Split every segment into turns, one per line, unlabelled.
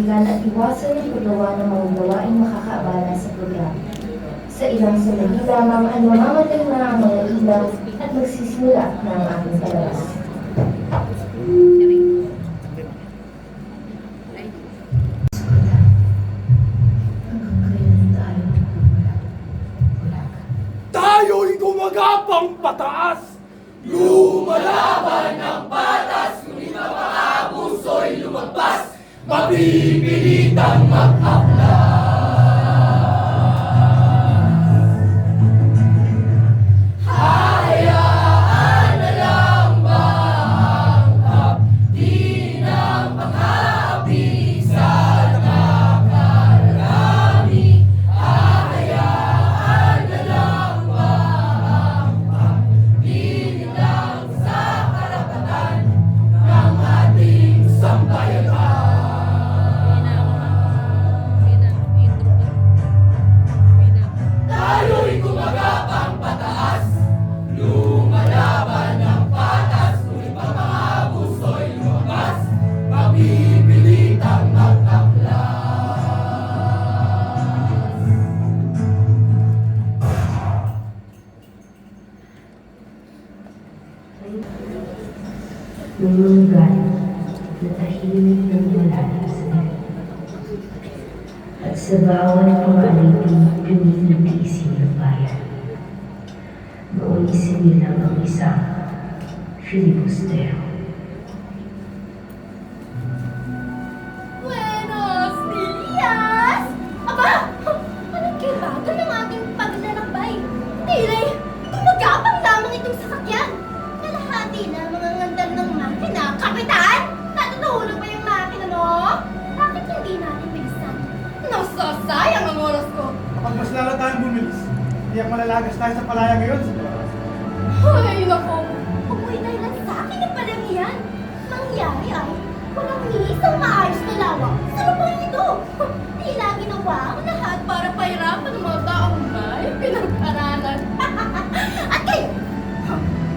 katahimikan at iwasan ang paggawa ng mga gawaing makakaabala sa programa. Sa ilang sandali lamang ay mamamatay na ang mga ilaw at magsisimula na ang ating palabas.
Tayo'y gumagapang pataas! Lumalaban ng patas, ngunit ang mga abuso'y lumagpas, mapipilitang mag-aklas. Hayaan na lang maanghap, di na makaapi sa nakararami. Hayaan na lang maanghap, di lang sa karapatan ng ating sambayanan. Tayo'y gumagapang pataas, lumalaban ng patas, ngunit ang mga abuso'y lumabas, mapipilitang mag-aklas.
May mga gala na tahimik ng malalim sa dalit. At sa bawat mga alipin, pinilitisi ng bayan. Noon isinilang ang isang filibustero.
Buenos dias! Aba! Anong kiragan ng ating paglalakbay? Tila, gumagapang lamang itong sasakyan. Kalahati na mga ngandar ng makina. Kapitan! Natutulog ba yung makina, no? Bakit hindi natin bilisan? Nasasayang ang oras ko.
Kapag mas lalo tayong bumilis, tiyak malalagas tayo sa palaya ngayon.
Ay, naku! Umuwi na lang sa akin ang palang yan. Mangyari ay, walang isang maayos na lawak sa lupang ito. Tila ginawa ang lahat para pahirapan ng mga taong may pinag-aralan. At kayo,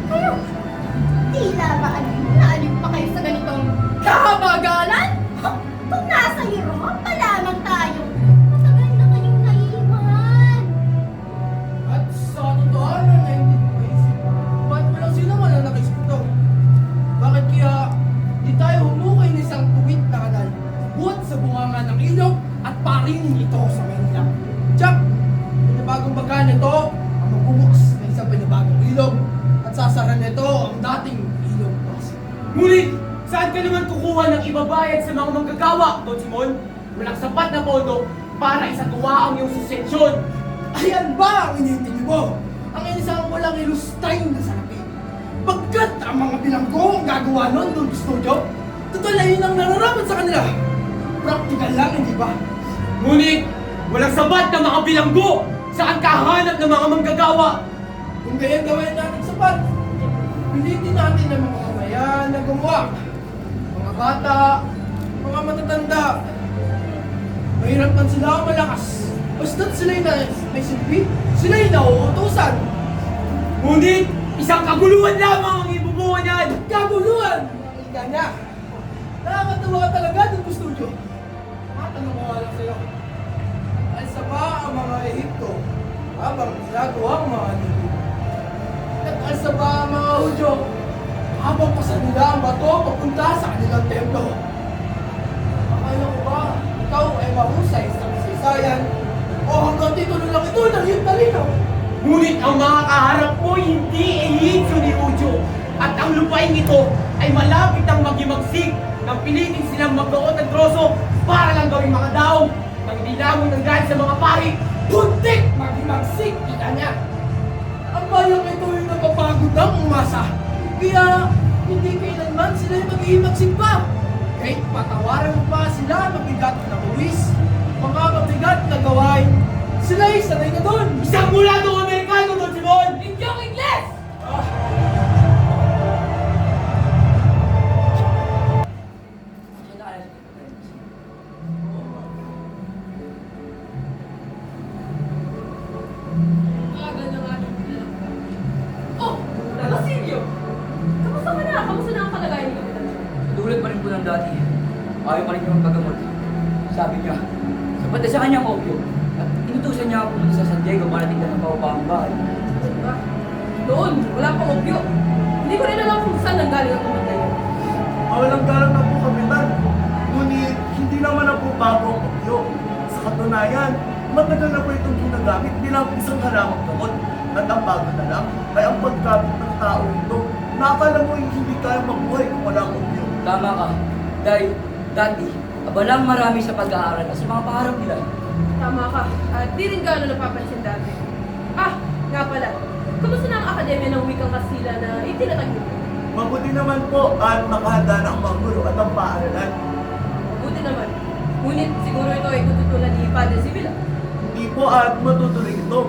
kayo, tila ba aliw pa kayo sa ganitong kabagalan? Kung nasa Europa pa lamang tayo, matagal na kayong naiiwan.
At sa totohanan na hindi ko maisip, ba't walang sino man ang nakisip ito? Bakit kaya di tayo humukay ng isang tuwid na kanal, buhat sa bunganga ng ilog at parinin ito sa Manila? Jack, pinabagong baga nito ang magbubuks ng isang pinabagong ilog at sasara nito ang dating ilog Pasig. Ngunit, saan ka naman kukuha ng ibabayad sa mga manggagawa, Don Simon? Walang sapat na pondo para isagawa ang iyong susensyon. Ayan ba ang iniintindi mo? Ang isang walang ilustay na salapi. Pagkat ang mga bilanggo ang gagawa nun doon sa studio, total na yun ang nararaman sa kanila. Praktikal lang, hindi ba? Ngunit, walang sapat na mga bilanggo! Saan kahanap ng mga manggagawa? Kung ganyan gawin natin sapat, pilitin natin ang mga mamayan na gumawa. Mga bata, mga matatanda. Mahirap man sila o malakas. Basta't sila'y may silbi, sila'y nauutusan. Ngunit, isang kaguluhan lamang ang ibubuo niyan. Kaguluhan! Ang ika niya. Nakakatawa ka talaga dun ko studio. Matanong ko nga lang sa'yo. Alsa ba ang mga Ehipto habang ginagawa ang mga nilid? Nag-alsa ba ang mga Hudyo habang pasan nila ang bato papunta sa kanilang templo? Akala ko ba ikaw ay mahusay sa kasaysayan o hanggang titulo lang ito ng iyong talino? Ngunit ang mga kaharap mo hindi Ehipto ni Hudyo at ang lupain ito ay malapit ang magimagsik nang pilitin silang magdoon ng troso para lang gawing mga daong nang dinamon ng dahil sa mga pari. Buntik! Magimagsik! Kita niya! Ang bayang ito ay napapagod ang umasa. Kaya hindi kailanman sila mag-iimagsik pa. Kahit patawaran mo pa sila mabigat na buwis, mga mabigat na gawain, sila'y sanay na doon. Isang mula doon Amerikano doon, Simon! Inyong Ingles!
Oh, Basilio! Kamusta ka na? Kamusta na ang kalagayan mo?
Tulad pa rin po ng dati. Ayaw pa rin yung paggamot. Sabi niya, sapat na sa kanya ang opyo. At inutusan niya ako pumunta sa San Diego para tignan ang paupang bahay.
Diba? Noon, wala pang opyo. Hindi ko rin alam kung saan nanggaling ang pumatay.
Mawalang galang na po, Kapitan. Ngunit, hindi naman na po bago ang opyo. Sa katunayan, matagal na po itong ginagamit bilang isang halamang gamot. At ang bago na lang ay ang pagkabit ng tao ito. Nakakala mo yung hindi kaya mabuhay kung wala ang opyo.
Tama ka. Dahil dati, abalang marami sa pag-aaral at sa mga pangarap nila.
Tama ka. At di rin gano'n napapansin dati. Ah, nga pala. Kamusta na ang Akademya ng Wikang Kastila na itinatag mo?
Mabuti naman po at nakahanda na ang mga guro at ang paaralan.
Buti naman. Ngunit siguro ito ay tututulan ni Padre Sibila.
Hindi po at matutuloy ito.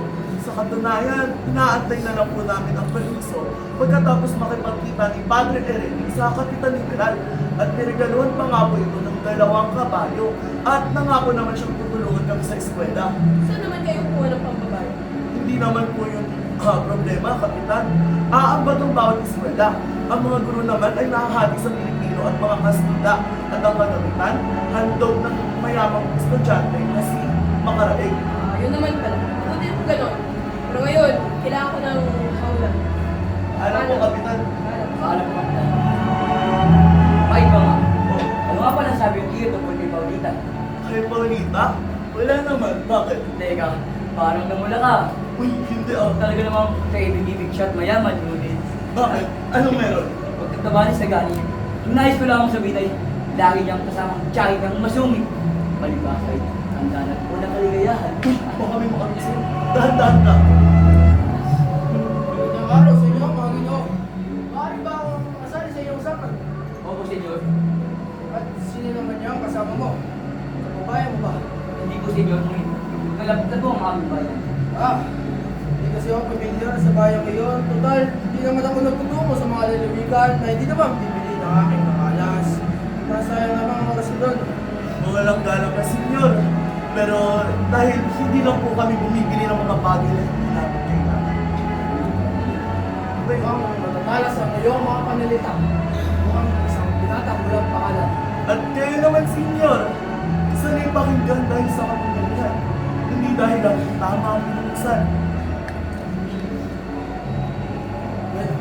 Sa katunayan, inaantay na lang po namin ang permiso pagkatapos makipagkita ni Padre Erenie sa Kapitan General at niregaluhan pa nga po ito ng 2 kabayo at nangako naman siyang tutulungan kami sa eskwela.
Saan naman kayo kuha ng pambabae?
Hindi naman po yung problema, Kapitan. Aambat ang bawat eskwela. Ang mga guro naman ay nakahati sa Pilipino at mga Kastila at ang kagamitan, handog ng mayamang estudyante na si Makaraig.
Yun naman pala. Buti po gano'n. Pero ngayon, kailangan ko ng hawla.
Alam po, Kapitan.
Alam ko ka. May iba nga. Ano nga pala sabi yung iyo tungkol kay Paulita?
Kay Paulita? Wala naman. Bakit?
Teka, parang namula ka.
Uy, hindi
Talaga namang kaibig-ibig siya at mayaman, ngunit.
Bakit? Anong meron?
Huwag kang tabanis na galing. Yung nais ko lang sabihin ay, lagi niyang kasamang tiyahin ng masungit. Palibasay, handa na po ng kaligayahan.
Uy, baka may makabisin. Dahan-dahan ka.
Magandang araw sa inyo, mga Ginoo. Maaari ba akong kasali sa iyong usapan?
Opo, senyor.
At sino naman niya ang kasama mo? Kababayan mo ba?
Hindi po, senyor. Ngunit, kalapit na po ang aming bayan.
Hindi kasi ako pamilyar sa bayan ngayon. Total, hindi naman ako nagtutungo sa mga lalawigan na hindi naman bibili ng aking nakalas. Nasayang naman ang oras ko doon.
Walang galang na, senyor. Pero dahil hindi lang po kami bumibili ng mga bagay na hindi namin kailangan.
Mukhang matatalas ang iyong mga panalita. Mukhang isang binatang walang pangalan.
At kayo naman, senyor, sanay pakinggan dahil sa kapangyarihan. Hindi dahil ang tama ang pinuksan.
Well,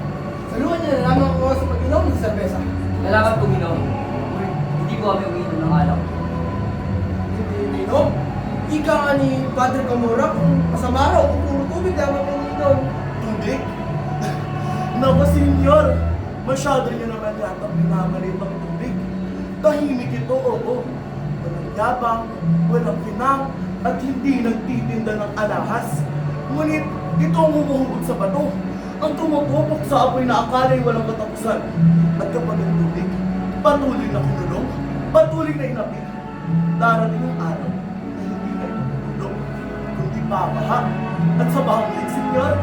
saluhan niyo na lamang ako sa pag-inom ng serbesa.
Salamat po, Ginoo. Ngunit, hindi po kami umiinom ng alak.
Hindi ininom. Ika nga ni Padre Camora kung masama raw kung puro tubig lamang ininom.
Tubig? Naku, senyor, masyado niyo naman yata minamalit ang tubig. Tahimik ito, oo. Walang yabang, walang pinang, at hindi nagtitinda ng alahas. Ngunit ito ang humuhubog sa bato. Ang tumutupok sa apoy na akala'y walang katapusan. At kapag ang tubig, patuloy na kinulong, patuloy na inapit. Darating ang araw na hindi na itutulong, kundi babaha. At sa bahang senyor,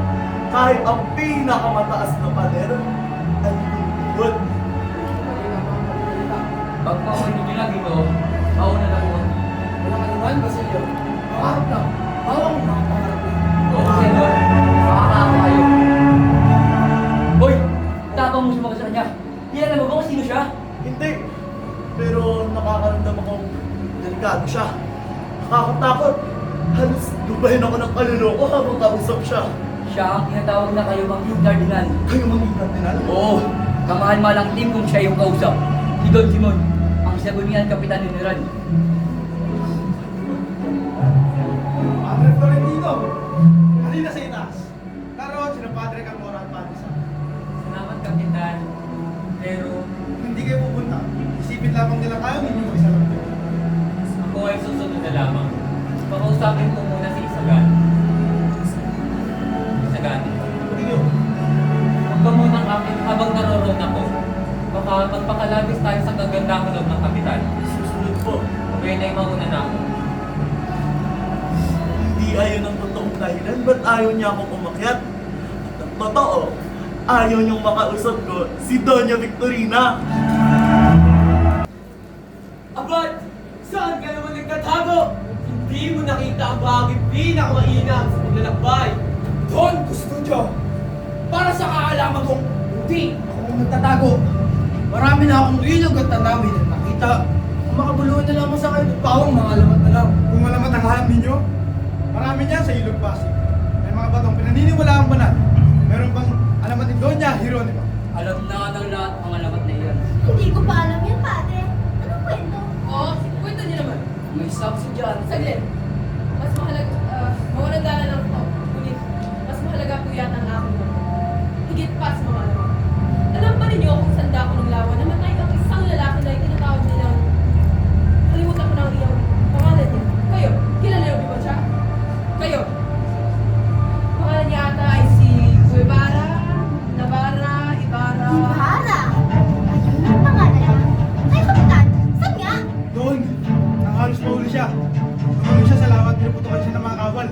kahit ang pinakamataas na pader ay tutulog.
Mali na mga panalita.
Pag paunin niyo na, Ginoo, mauna na po.
Walang anuman, Basilio. Pangarap lang. Bawang mga pangarap lang.
Oo, senyor. Makakaawa kayo. Hoy! Tapang mo sumagot sa kanya. Kilala mo ba kung sino siya?
Hindi. Pero nakakaramdam akong delikado siya. Nakakatakot. Halos lubahin ako ng kaluloko habang kausap siya.
Siya ang tinatawag na kayo mang kardinal.
Kayo mangikat din alam.
Oo, kamahan-malang team kung siya yung kausap. Si Don Simon, ang Sabunian Kapitan General.
Padre Florentino, halina sa itaas. Karoon sila Padre Camora at Padre Sa.
Salamat, Kapitan. Pero
Hindi kayo pupunta. Isipin lamang nila kayo, hindi mo isa lang.
Ako ay susunod na lamang. Pakausapin ko muna si Isagan. Isagan,
Hindi nyo.
huwag ka munang akin habang naroon ako. Baka magpakalabis tayo sa gaganda ko ng kapitan.
Susunod po.
Okay na yung mauna na ako.
Hindi ayaw ng totoong dahilan, ba't ayaw niya akong umakyat? At ang totoo, ayaw niyong makausap ko si Doña Victorina.
Abad! Saan ka naman nagtatago? Hindi mo nakita ang bahagi pinakamainam sa paglalakbay. Don Custodio! Para sa kaalaman kong hindi ako nagtatago. Marami na akong ilog at tanawin na nakita. Ang makabuluhan na lamang sa kayo pawang mga
sa Ilog Pasig, may mga batong pinaniniwalaang banal. Meron bang alamat ni Doña Hieronima?
Alam na ng lahat ang alamat na iyan.
Hindi ko pa alam yan, padre. Anong kwento?
Oo, kwento niyo naman.
May saksi dyan.
Saglit. Mas mahalaga, mawalang dala lang to. Ngunit, mas mahalaga po yata ang aking mga. Higit pa sa mga alamat. Alam ba ninyo kung saan dako ng lawa na matay ang isang lalaki na itinatawag nilang kalimutan ko na ang iyong pangalan niya. Kayo, kilala niyo ba siya? Kayo. Pangalan niya ata ay si Guevara, Navarra, Ibarra.
Ibarra! Ang pangalan niya? Ay, kapitan! Saan nga?
Doon, nang halos mahuli siya. Tumuli siya sa lawa at pinuputukan siya ng mga kawal.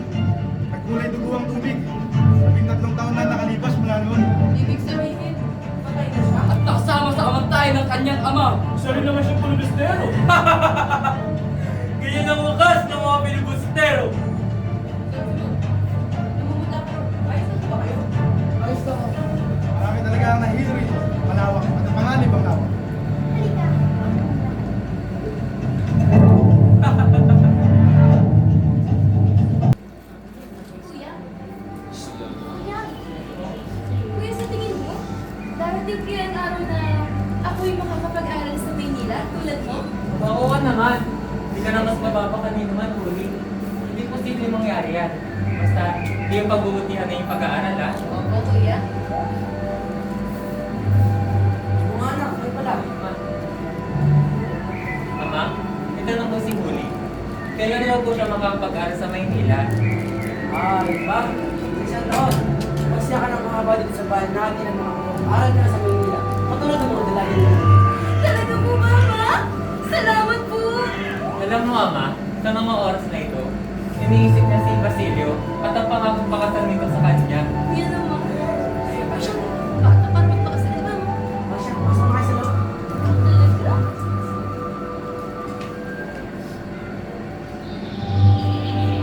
Nagkulay dugo ang tubig. 13 taon na nakalipas mula noon.
Ibig sabihin, patay na siya.
At nakasama sa kamatayan ng kanyang ama.
Isa rin naman siyang pulubistero. Ganyan ang wakas ng mga pilibustero.
Namumula ko. Ayos na ba kayo?
Ayos na ako.
Marami talaga ang nahilo rito. Malawak at panganib ang lawa.
Halika. Kuya? Kuya? Kuya, sa tingin mo, darating kaya ang araw na ako'y makakapag-aral sa Maynila tulad mo?
Oo ka naman. Hindi ka na mas mababa kanino man, Uli. Hindi posible mangyari yan. Basta, hindi yung pagbubutihan na yung pag-aaral, ha?
Opo, kuya.
Mga anak, may pala.
Ama, ito na po si Uli. Kailan daw po siya makakapag-aaral sa Maynila?
Ba? Isang taon. Masya ka ng mga dito sa bayan natin ang mga aral ka na sa Maynila. Matulad ng mga dalayan mo.
Talaga po ba, Ama? Salamat po!
Alam mo, Ama, sa mga oras na ito, iniisip niya si Basilio at ang pangakong pakasal nito sa kanya.
Yan naman. Ay, siya, bata pa rin pa kasi diba mo?
Masya, masama kayo sa loob.
Talaga?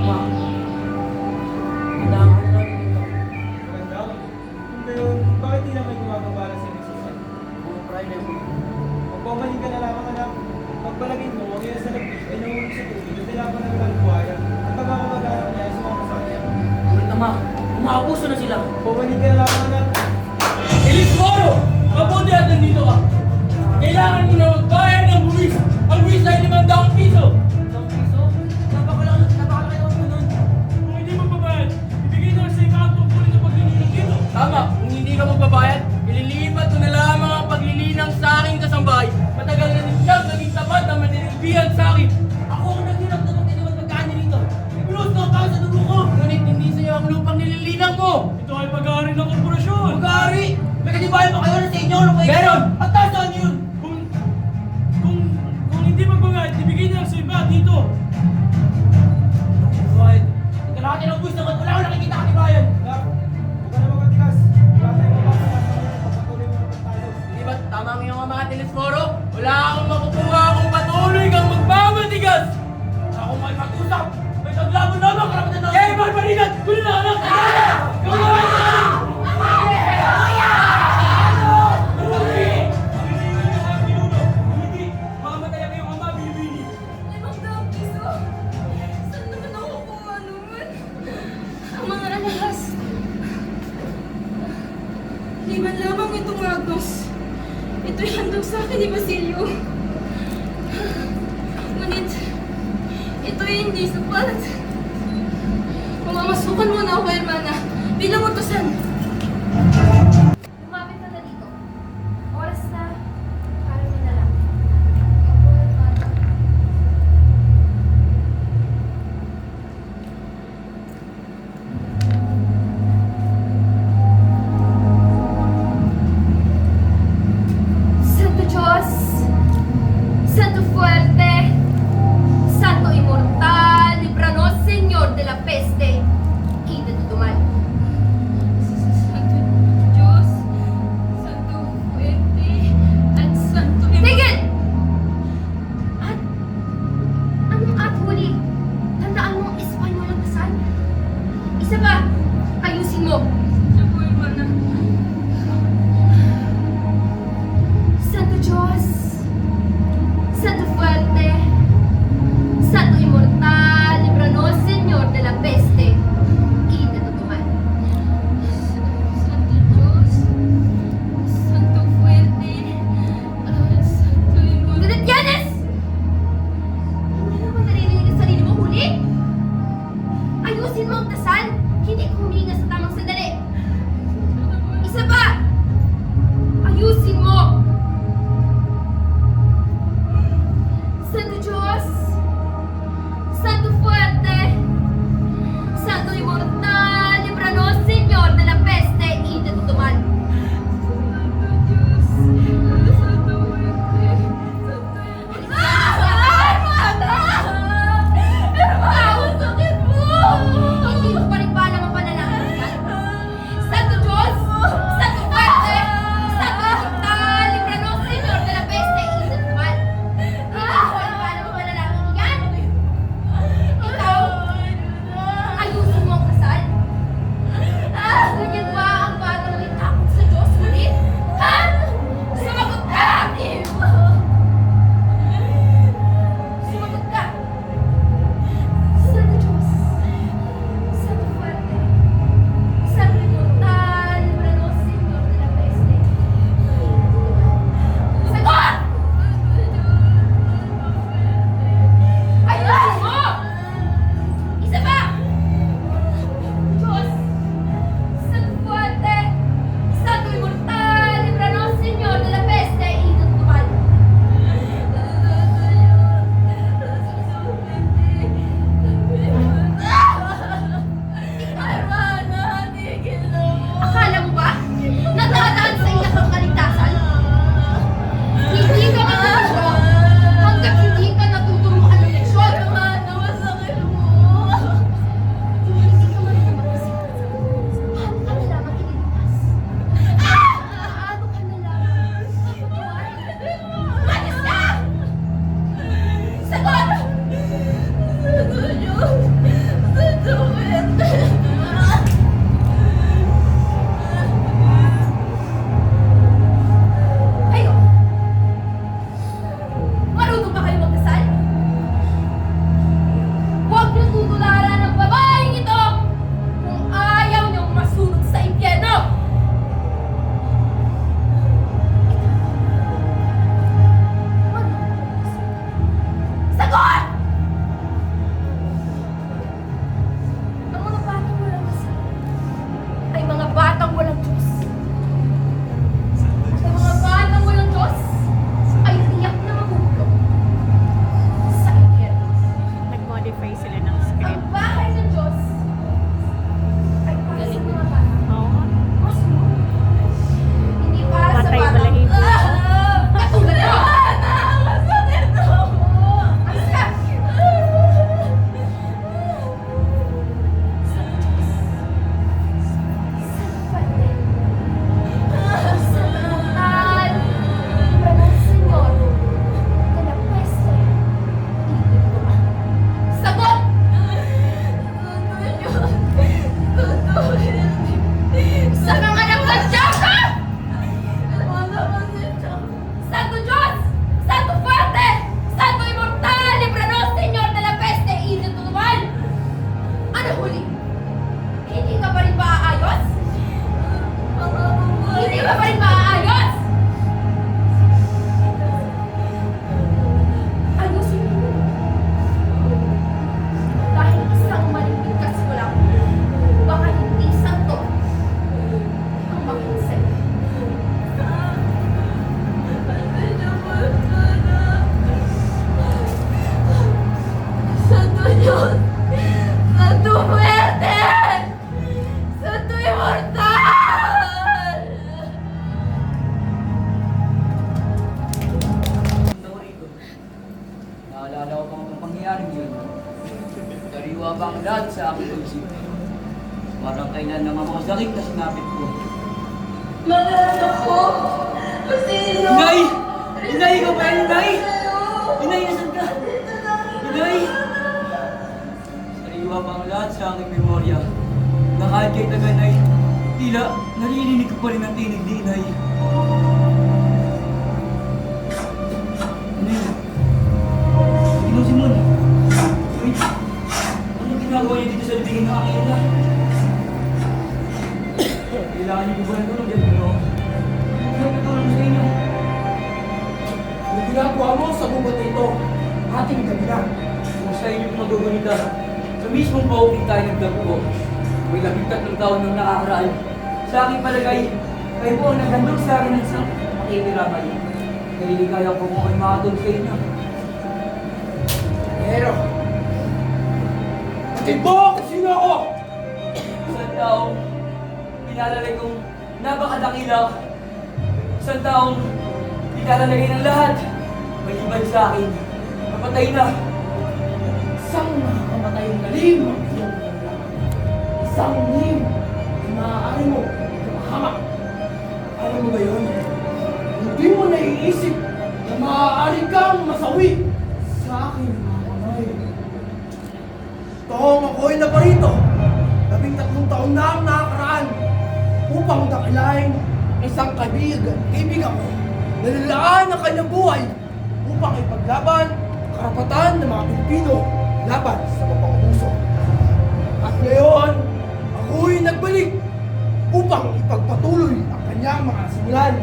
Ma, kailangan ko lang dito.
Maganda. Kung gayon, bakit di na may gumagawa sa inisusan?
Mga Friday mo.
Magpamahin ka na lamang anak. Pagbalagin mo, huwag yan sa lagpit, ay nahulog sa tubig, at tilapan ng ilang buhaya. At pagkakabagaan niya ay sumama sa kanya.
Ulit na ma, umaabuso na sila.
Pamahin ka na lamang anak.
Elismoro! Mabuti at nandito ka. Kailangan mo na magbayad ng buwis. Ang buwis ay 500 piso.
Isang piso? Napakalaki naman po nun.
Kung hindi magbabayad, ibigay na sa ikaw ang tungkulin ng paglililang dito. Tama, kung hindi ka magbabayad, ililipat ko na lamang ang paglilinang sa aking kasambahay. Matagal na rin siyang naging tapat na manilbihan sa akin.
Ako ang naghirap na magtiniwan magkaan nito.
Ipinost na ako sa dugo ko. Ngunit hindi sa iyo ang lupang nililinang mo. Ito ay pag-aari ng korporasyon.
Mag-aari! May katibayan pa kayo na sa inyo?
Meron!
At taas saan yun?
Kung hindi magbabayad, ibigay na lang sa iba dito.
Bakit? Kalahati ng buwis naman. Wala ko nakikita katibayan.
Anak, huwag ka na magmatigas. Wala tayong mapapala sa mga pagpatuloy mo naman tayo.
Hindi ba tama ang iyong mga Telesforo? Wala akong makukuha kung patuloy kang magmamatigas!
Ako may mag-usap. May taglaban naman karapatan natin.
Kaya Barbarinat! Kunin na anak! Kunin na! Mamatay ang iyong ama, Bilibini!
500 piso? Saan naman ako kukuha naman? Ang mga alahas. Liban lamang itong agos. Ito'y handog sa akin ni Basilio. Ngunit, ito'y hindi sapat. Mamamasukan muna ako, Hermana, bilang utusan. Lumapit ka na dito. Oras na para minalak. Opo, Hermana. Santo Diyos, Santo Fuerte, Santo Inmortal, líbranos, Señor, de la peste y de tu mal.
iwaba ang lahat sa aking isip. Parang kailan na mga sakit na sinapit ko.
Mga anak ko! Masino!
Inay! Inay, ikaw ba yan, Inay? Inay, nasan ka? Inay! Sariwa pa ang lahat sa aking memorya. Na kahit kay Taganay, tila naririnig ko pa rin ang tinig ni Inay. Inay, Ginong Simon. Wait, anong ginagawa niya dito sa libingin ng aking ina? Kailangan niyo ba ng tulong dyan, Ginoo? Ano tulong sa inyo?
Yung ginagawa mo sa bubot na ito, ating gagawin.
Kung sa inyo magugunita, sa mismong pauking tayo nagdapo, may 13 taon nang nakakaraan. Sa aking palagay, kayo po ang naghandog sa akin ng isang makikiramay. Naliligaya ko kung ay makatulog sa inyo.
Pero, nakibo kung sino ako!
Isang taong pinalalay kong napakadakila. Isang taong pinalalagay ng lahat. Maliban sa akin, napatay na.
Isang nakakamatayong galing ang iyong pinaglaban. Isang lim na maaari mo mahamak. Alam mo ba yun? Hindi mo naiisip na maaari kang masawi sa aking mga kamay. Toong ako'y naparito. 13 taon na ang nakakaraan upang dakilain isang kaibigan ko na nilaan ang kanyang buhay upang ipaglaban ang karapatan ng mga Pilipino laban sa mapang-uso. At ngayon, ako'y nagbalik upang ipagpatuloy ang kanyang mga simulan.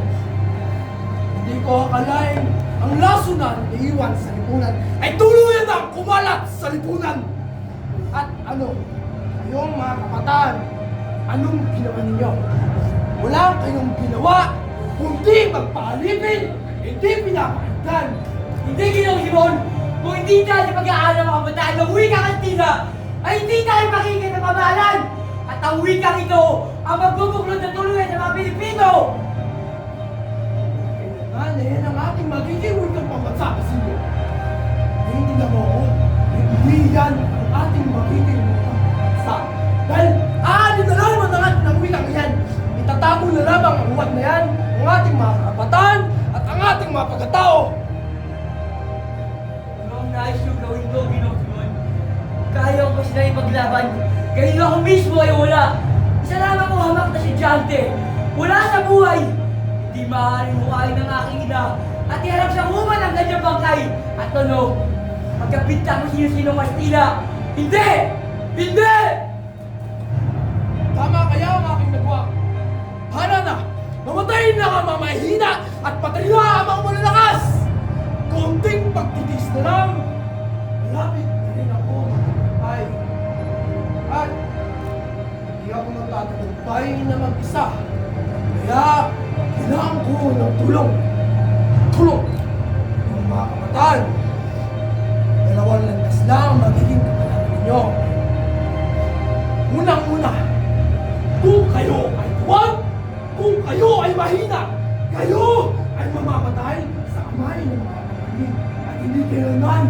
Hindi ko akalain ang lasunan na iwan sa lipunan ay tuluyan ang kumalat sa lipunan. At ano, kayong mga kabataan, anong ginawa ninyo? Wala kayong ginawa, kundi magpaalipin, hindi pinapakinggan.
Hindi, Ginong Simon! Kung hindi tayo pag-aaral ng kabataan ng wikang kantina, ay hindi tayo makikita ng pamahalan! At ang wikang ito ang magbubuklod ng tuluyan ng mga Pilipino!
Kailangan na yan ang ating magiging wikang pambansa kasi mo. Hindi na mo ako, hindi yan ang ating magiging wikang pambansa. Dahil aanin na naman ang ating ng wikang yan. Itatago na lamang ang uwat na yan, ang ating mga karapatan at ang ating mga pagkatao.
Anong nais yung gawin ko, Ginong Simon? Kaya ko pa sila ipaglaban. Ganyan ako mismo ay wala. Isa lamang ko hamak na sidyante. Wala sa buhay. Hindi maaaring hukain ng aking ina at iharap sa human ang kanyang bangkay. At ano, magkapinta kung sino-sino Kastila. Hindi! Hindi!
Tama kaya ang aking nagawa. Hana na, mamatayin na ang mga mahihina at patayin na ang mga malalakas. Konting pagtitis na lang. Malapit na rin ako magtagumpay. At hindi ako magtatagumpay na mag-isa. Kaya kailangan ko ng tulong. Tulong ng mga kabataan. Dalawang landas lang ang magiging kapalaran ninyo. Unang-una, kung kayo ay tuwag, kung kayo ay mahina, kayo ay mamamatay sa kamay ng mga kapatid at hindi kailangan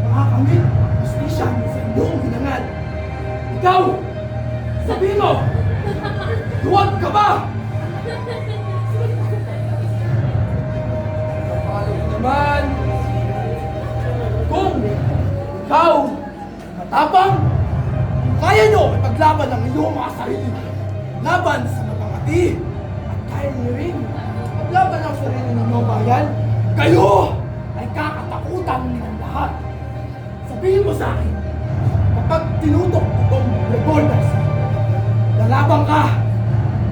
makakamit ang justisya sa inyong hinangan. Ikaw, sabihin mo, tuwag ka ba? Kapalo naman, kung ikaw matapang, kaya nyo ipaglaban ang iyong mga sarili laban sa mapangati at kaya nyo rin ipaglaban ang sarili ng mga bayan, kayo ay kakatakutan ng lahat. Sabihin mo sa akin, kapag tinutok itong revolver sa lalabang ka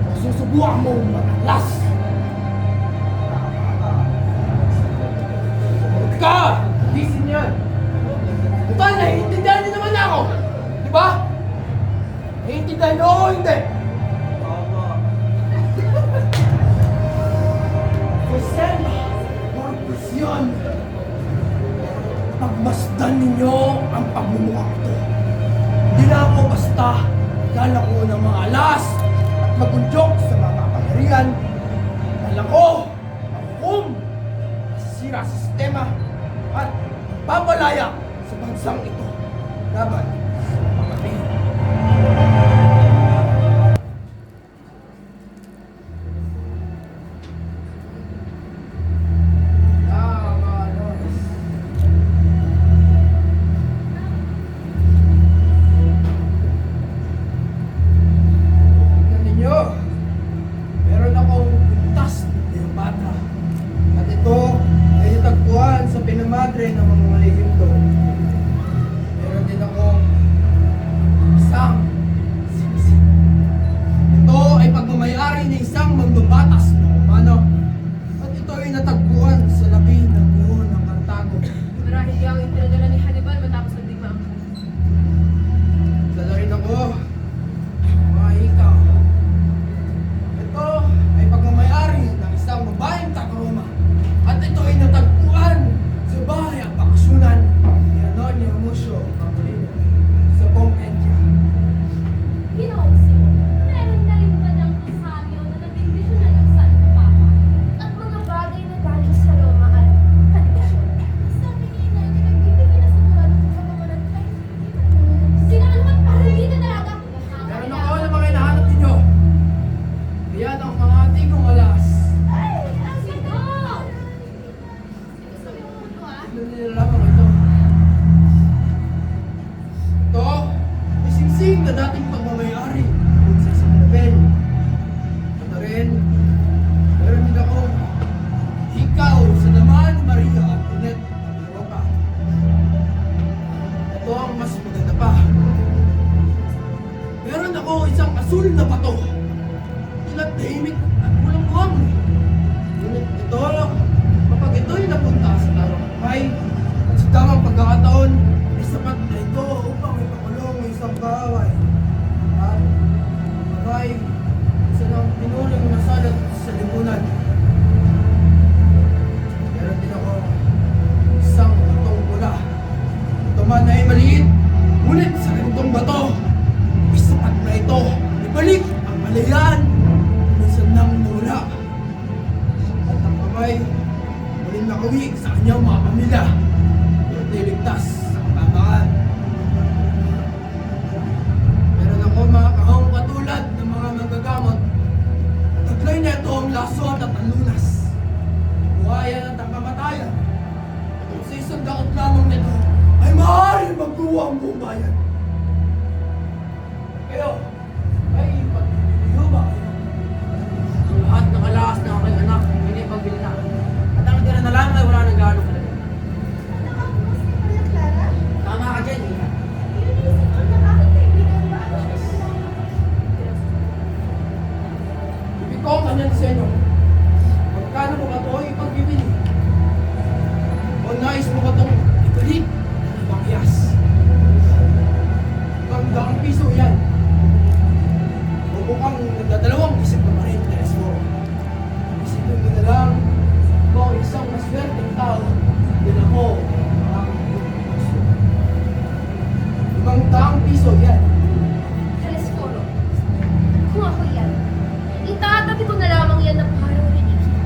o susubukan mo mag-atlas. Huwag ka! Lisin yan! Total, naiintindihan niyo naman ako! Di ba? Naiintindihan niyo ako o hindi? Present or presyon. Pagmasdan ninyo ang pagmumukha ito. Hindi na ako basta lalako ng mga alas at magunjok sa mga kapangyarihan. Lalako, mahukum, masisira sa sistema at papalaya sa bansang ito laban sa sabihin. Tingnan ninyo, meron akong buntas na Cleopatra. At ito ay natagpuan sa pinamadre ng mga malihim doon. Meron din akong isang sinisig. Ito ay pagmamayari ng isang mambabatas na umano. At ito ay natagpuan sa labi ng buho ng Cartago.
Marahil yung pinadala ni Hannibal matapos ng digmaan.
Dala rin ako, mga ikaw. Ito ay pagmamayari ng isang babaeng taga-Roma. At ito ay natagpuan sa bahay ang bakasyonan ni Antonio Musio Paulino sa Pompedia.
Ginoong Simon, meron ka rin ba ng kasabyo na nabindisyonan ng Santo Papa at mga bagay na galing sa Roma at Panisyon? Sabi ni Inay na nagbibigay na sigurado kung kapamanan ay sinaanuman para hindi ka talaga.
Meron ako na mga hinahanap ninyo. Kaya ang mga antigong alas.
Ay, ang sino? Gusto mo yung mundo ah?
Tignan nila lamang ito. Ito ay singsing na dating pagmamayari ng sa Isabel. Ito rin, meron din ako ikaw sa naman ni Maria Antoinette ng Europa. Ito ang mas maganda pa. Meron ako isang asul na bato. Ilat tahimik at walang buwang. Ngunit ito, kapag ito'y napunta sa tamang kamay at sa tamang pagkakataon, ay sapat na ito upang ipakulong ang isang kaaway. At kamay, isa ng pinuling nasalat sa lipunan. Meron din ako isang batong pula. Ito man ay maliit, ngunit sa ganitong bato, ay sapat na ito. Ibalik ang kalayaan minsan nang nawala. At ang kamay, muling nakauwi sa kanyang mga pamilya at niligtas sa kababakan. Meron ako mga kahong katulad ng mga magagamot. At taglay na ito ang lason at ang lunas. Buhayan at ang kamatayan. At kung sa isang dakot lamang nito, ay maaaring magluwa ang buong bayan. Kayo, ay pagpipiliyo ba kayo?
Ang lahat ng alas ng aking anak, hindi pagbili na. At ang tira na lang ay wala nang gano'ng kalala.
Nakakapos ni Maria Clara?
Tama ka dyan, Ika.
Inisip ko ng aking kaibigan ba?
Ibig ko ang kanyang disenyo. Magkano mo ba ito ipagbibili? O nais mo ba itong itulit ng ibang hiyas? Magandang piso yan. O mukhang nagdadalawang isip ka pa rin, Teresforo. Isipin mo na lang, ikaw ay isang maswerteng tao. Din ako, ang puso. 500 piso yan.
Telesforo. Kung ako yan, itatabi ko na lamang yan ng parang religiya.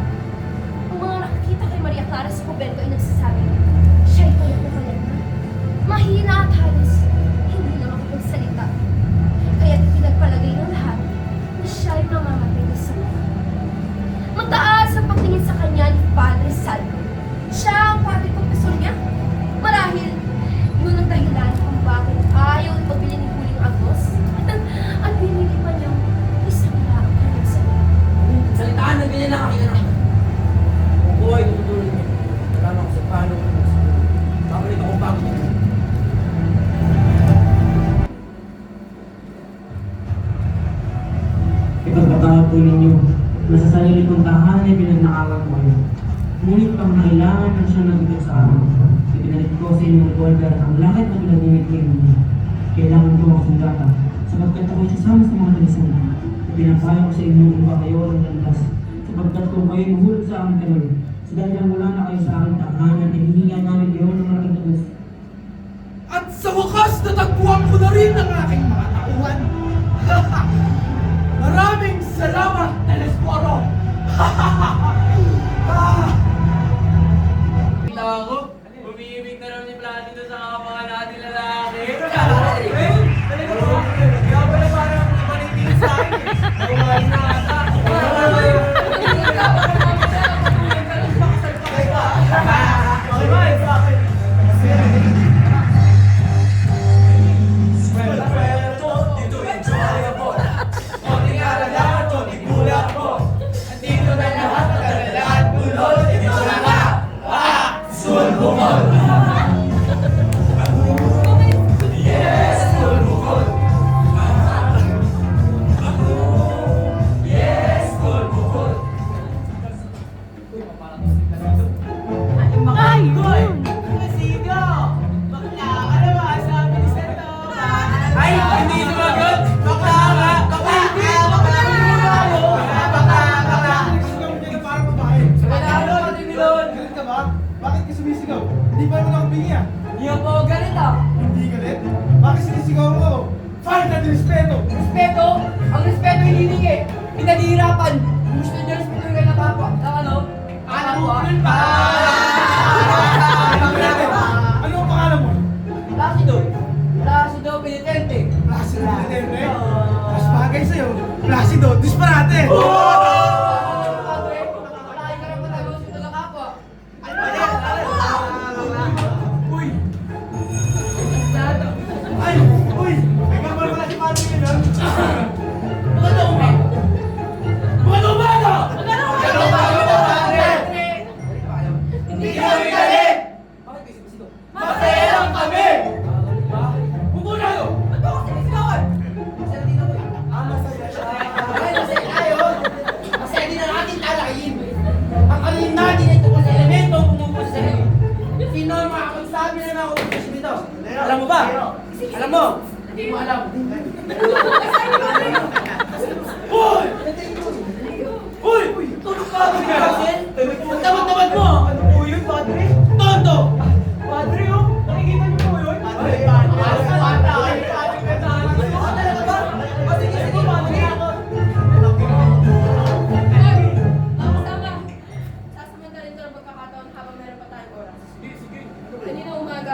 Ang mga nakakita kay Maria Clara sa kubento ay nagsasabi, siya'y palapukayan na. Mahina at halos, hindi na makapagsalita. Kaya't pinagpalagay ng lahat na siya'y mamamatay na sa mga. Mataas ang pagtingin sa kanya ni Padre Salvo. Siya ang padre profesor niya. Marahil, yun ang dahilan kung bakit ayaw ipagbili ni Huling Agnos. At binili pa niyang isang laang kanyang salita.
Salitaan ng ganyan lang aking anak. Kung buhay, tutulong niya. Alam ako sa paano ko na sa babalik ako bago niya.
Ipagpatawad po ninyo na sa sarili kong tahanan ay pinagnakawan ko kayo. Ngunit pang kailangan na siya nagutot sa akin. Ipinalit ko sa inyong order ang lahat na pinag-imigay ninyo. Kailangan ko ang sundata sapagkat ako'y sasama sa mga talisana. Pinapayo ko sa inyong iba kayo ng landas sapagkat kung kayo mahulog sa aking kanal, sa dahil wala na kayo sa aking tahanan, hinihingan namin kayo ng malaking tugas.
At sa wakas, natagpuan ko na rin ang aking mga tauhan. Maraming salamat, Telesforo!
Kita ako, umiibig na raw ni Platino sa mga natin lalaki.
Eh, talaga
Hindi pa naman ako bingi ah.
Hindi ako galit ah.
Hindi galit? Bakit sinisigaw mo ako? Fine na respeto!
Respeto? Ang respeto hinihingi. Pinaghihirapan. Gusto niyo respeto kayo ng kapwa. Ano?
Ano pa?
Ano ang pangalan mo?
Placido. Placido Penitente.
Placido Penitente? Mas bagay sa'yo. Placido, disparate!
Padre, wala kayo karapatan gusto ng kapwa.
Uy! Ay! Uy! May kamal pala si Padre yun ah!
Hindi kami galit! Bakit kayo sumisigaw?
Masaya lang kami!
Bubuna kayo! Ba't ba ako sinisigawan? Masaya din ako eh.
Masaya siya.
Ay, masaya tayo! Masaya din ang ating talayin! Ang alin natin ay tungkol sa elemento ang pumupuso sa iyo. Sino ang makakagsabi na mga kumpusyon dito? Alam mo ba? Alam mo? Hindi mo alam. Hoy! Hoy! Tulog ka ba Gabriel? Ang tamad-tamad mo! Ano po yun, Padre? Tonto! Padre, oh! Nakikita niyo po yun? Padre! Talaga ba? O sige, sige, Padre!
Tama. Sasamantalin ko ng pagkakataon habang meron pa tayong oras. Kanina umaga,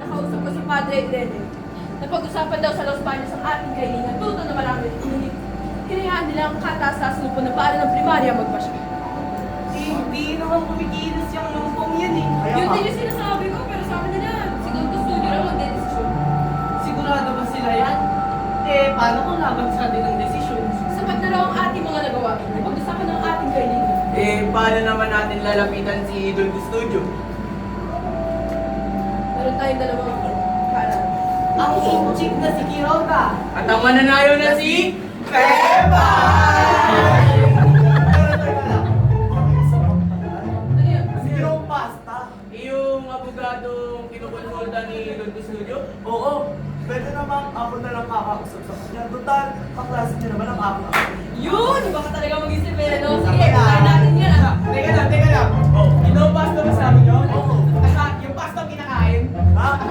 nakausap ko si Padre Irene. Napag-usapan daw sa Los Baños ang ating kailangan. Tuto na marami. Ngunit, hinayaan nila ang kataas lupo na para ng primarya magpasya.
Hindi naman kumikilos yung lumpong yan eh.
Yun din yung sinasabi ko, pero sabi nila, siguro gusto nyo lang magdedesisyon.
Sigurado ba sila yan? Eh, paano kung laban sa atin ang desisyon?
Sapat na raw ang ating mga nagawa. Napag-usapan ng ating kailangan.
Eh, paano naman natin lalapitan si Idol Custodio?
Meron tayong dalawang para.
Ang in-chief na si Quiroga!
At ang mananayo na si...
Pepa!
Ano yun?
Sinong pasta?
Yung abogadong kinukonsulta ni Idol Custodio?
Oo, pwede namang ako na lang kakausap sa kanya. Total, kaklase niya naman ang ako.
Yun! Baka talaga mag-isip eh, no? Sige, try natin yan ah.
Teka lang.
Oh.
Ino pasta ba sabi nyo?
Oo.
Yung pasta ang kinakain?
Ha?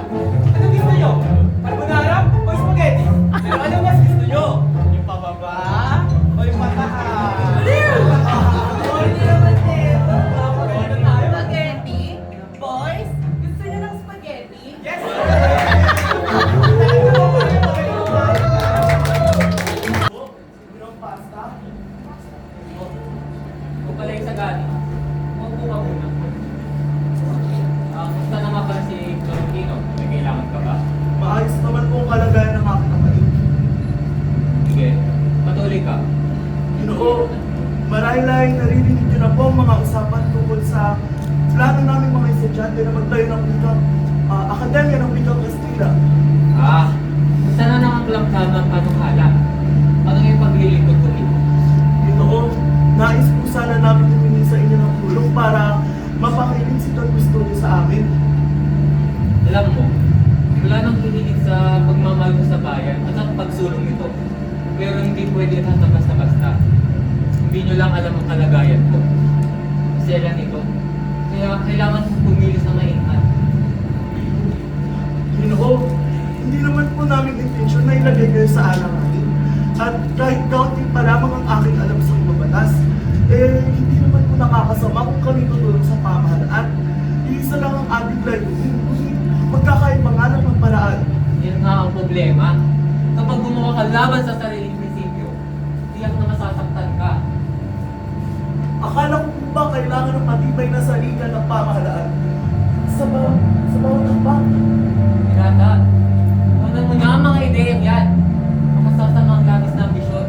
Ano gusto nyo? Carbonara o spaghetti? Pero ano mas gusto nyo? Yung pababa o yung pataas? Hindi naman eh. Ano tayo?
Spaghetti? Boys, gusto niyo ng spaghetti?
Yes!
Sinong pasta?
Kung pala yung sagani, magpo ka muna. Kumusta naman ba si Florentino? May kailangan ka ba?
Maayos naman po ang kalagayan ng aking kapatid.
Sige, patuloy ka.
Ginoo, marahil naririnig niyo na po ang mga usapan tungkol sa plano namin mga estudyante na magtayo ng wikang Akademya ng Wikang Kastila.
Gusto na nang ang langkab ng panukala. Ano yung paglilingkod ko dito?
Ginoo, nais po sana namin humingi sa inyo ng tulong para mapakiling si Don Custodio sa amin.
Alam mo, wala nang hinilig sa pagmamahal ko sa bayan at ang pagsulong nito. Pero hindi pwede na basta-basta. Hindi nyo lang alam ang kalagayan ko. Kasi lang ito. Kaya kailangan kong pumilis na maingat.
Ginoo, hindi naman po namin intensyon na ilagay kayo sa alanganin. At kahit kaunti pa lamang ang aking alam sa mga batas, hindi naman po nakakasama kung kami tutulong sa pamahalaan. Iisa lang ang ating layunin, ngunit magkakaiba nga lang ng paraan.
Yan nga ang problema. Kapag gumawa ka laban sa sariling prinsipyo, tiyak na masasaktan ka.
Akala ko po ba kailangan ng matibay na saligan ng pamahalaan? Sa bawat hakbang.
Pirata, kunan mo na ang mga ideyang yan. Makasasamang labis na ambisyon.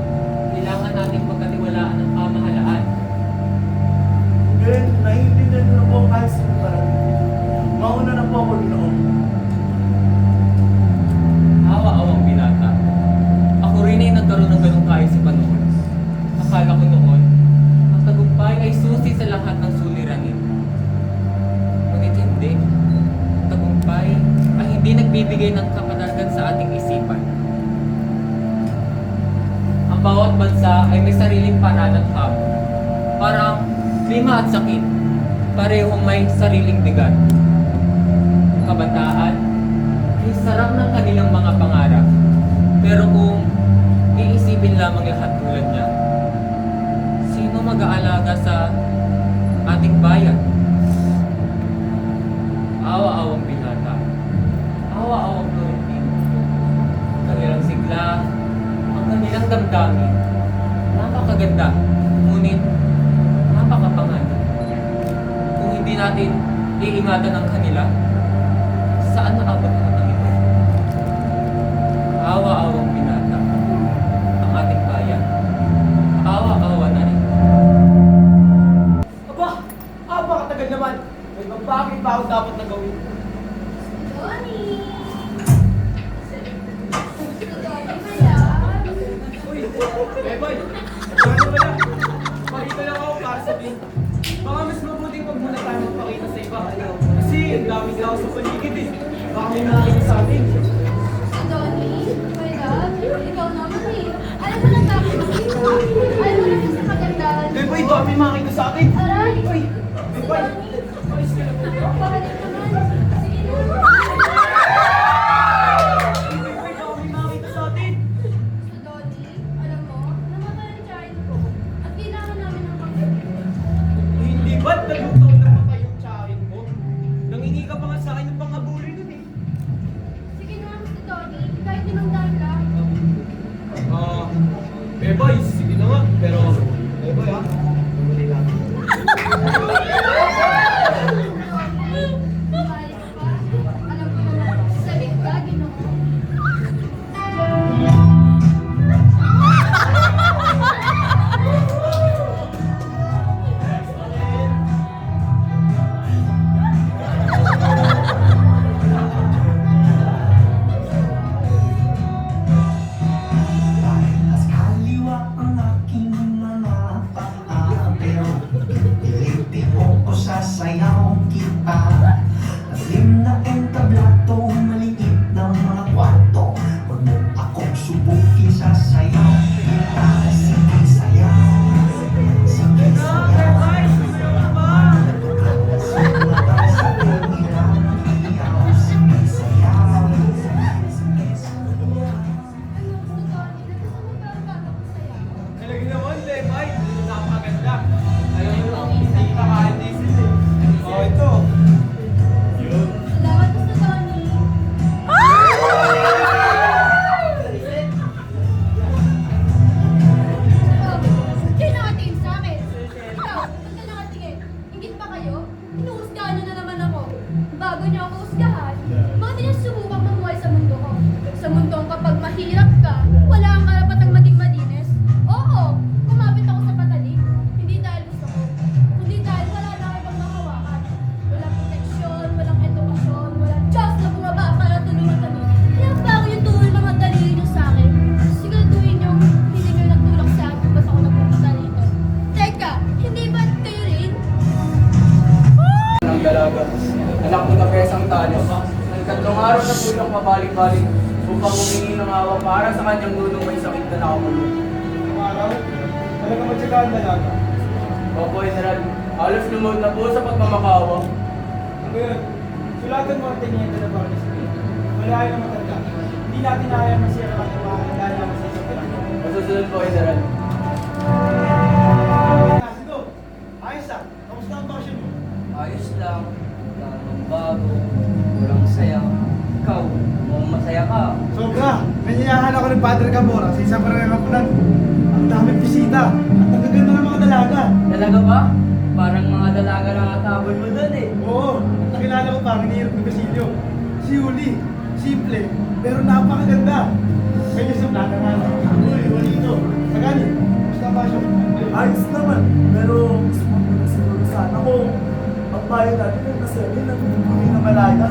Kailangan natin pagkatiwalaan ng pamahalaan.
Ngayon, naiintindihan nyo na po ang kahit sino parang. Mauna na po ako noon.
Awa-awang binata. Ako rin ay nagkaroon ng ganong kaisipan noon. Akala ko noon, ang tagumpay ay susi sa lahat ng suliranin. Ngunit hindi. Ang tagumpay ay hindi nagbibigay ng kapatagan sa ating isipan. Ang bawat bansa ay may sariling paraan at hamon. Parang klima at sakit, parehong may sariling bigat. kabataan ay sarap ng kanilang mga pangarap. Pero kung iisipin lamang lahat tulad niya, sino mag-aalaga sa ating bayan? Awa-awang binata, awa-awang Florentino. Ang kanilang sigla, ang kanilang damdamin, napakaganda, ngunit napakapanganib. Kung hindi natin iingatan ang kanila, saan naabot ang ito? Awa-awang binata, ang ating bayan. Awa-awa na rin.
Aba, apakatagal naman. May bagay pa ako dapat na gawin.
Donnie! Donnie pala.
Uy, Beboy, ano wala? Pakita lang ako para sabihin. Baka mas mabuting wag muna tayo magpakita sa iba. Kasi ang daming tao sa paligid eh. Baka may nakakita sa atin.
Si Donnie, my love, ikaw naman eh. Alam mo lang bakit makita? Alam mo lang sa kagandahan mo.
Beboy, baka may makita sa atin.
Aray!
Uy,
Si
Beboy,
Donnie,
alis ka na.
bakit naman? Sige na.
Beboy, baka may makita sa atin.
Si Donnie, alam mo, namatay ang child ko. At kailangan namin ng pagkakas.
Hindi ba't nagluto na pa kayong tsahin mo? Nangingi ka pa nga sa akin ng pangabuli nun eh.
Sige na, si Donnie, kahit limandaan lang.
Beboy, sige na nga. Pero, Beboy ha, huli lang.
Ayos pa. Alam ko naman, sabik ka, Ginoo.
Kaliwa ang aking mga paa, pero iliti mo ko sasayaw kita. Talim na entablato, maliit na mga kwarto. Huwag mo akong subukin, sasayaw kita. Sige sayaw, sige sayaw. Sumabay sa tumiraw, iyaw. Sige sayaw, sige sayaw.
Talaga naman, Beboy. Napakaganda. Ayaw mo lang, hindi ka ka-diesel eh. Oh, ito. Yun.
Salamat po sa Donnie. Kayo nakatingin sa akin. Ikaw, ba't ka nakatingin? Ingit pa kayo? Inuhusgahan niyo na naman ako. Bago niyo ako husgahan, bakit niyo subukang mamuhay sa mundo ko? Sa mundong kapag mahirap ka, wala kang karapatang maging malinis. Oo, kumapit ako sa patalim. Hindi dahil gusto ko, kundi dahil wala na akong ibang mahawakan. Walang proteksyon, walang edukasyon, walang Diyos na bumaba para tulungan kami. Kaya bago yung tuloy mga daliri niyo sa akin, siguraduhin niyo hindi kayo nagtulak sa akin kung ba't ako napupunta rito. Teka, hindi ba kayo rin?
Ng dalaga. Anak mo na Pesang Talos. Nagtatlong araw na po siyang pabalik-balik upang humingi ng awa para sa kanyang nunong may sakit na nakakulong.
Ang araw, talaga matyaga ang dalaga.
Opo, General. Halos lumuhod na po sa pagmamakawa.
Ngayon, sulatan mo ang tiniente na Barnes Green. Malayo na matanda. Hindi natin kaya masira ang katawan dahil lang sa isang talaga.
Masusunod po, General.
Sigo, ayos ah. Kamusta ang bakasyon mo?
Ayos lang. Wala namang bago. Walang saya. Ikaw, mukhang masaya ka.
Sobra! Nanyayahan ako ng Padre Camora sa isang paranapunan. Ang daming bisita at ang gaganda ng mga dalaga.
Talaga ba? Parang mga dalaga lang at habol mo dun eh.
Oo, nakilala ko pa, hinihirap ni Basilio. Si Uli, simple, pero napakaganda. Kaya sa plata nga lang. Uy, Walito, Sagani, gusto ang basyo?
Ayos naman, pero gusto mo muna siguro sana kung ang bayan natin ay nasabi ng hindi na malaya.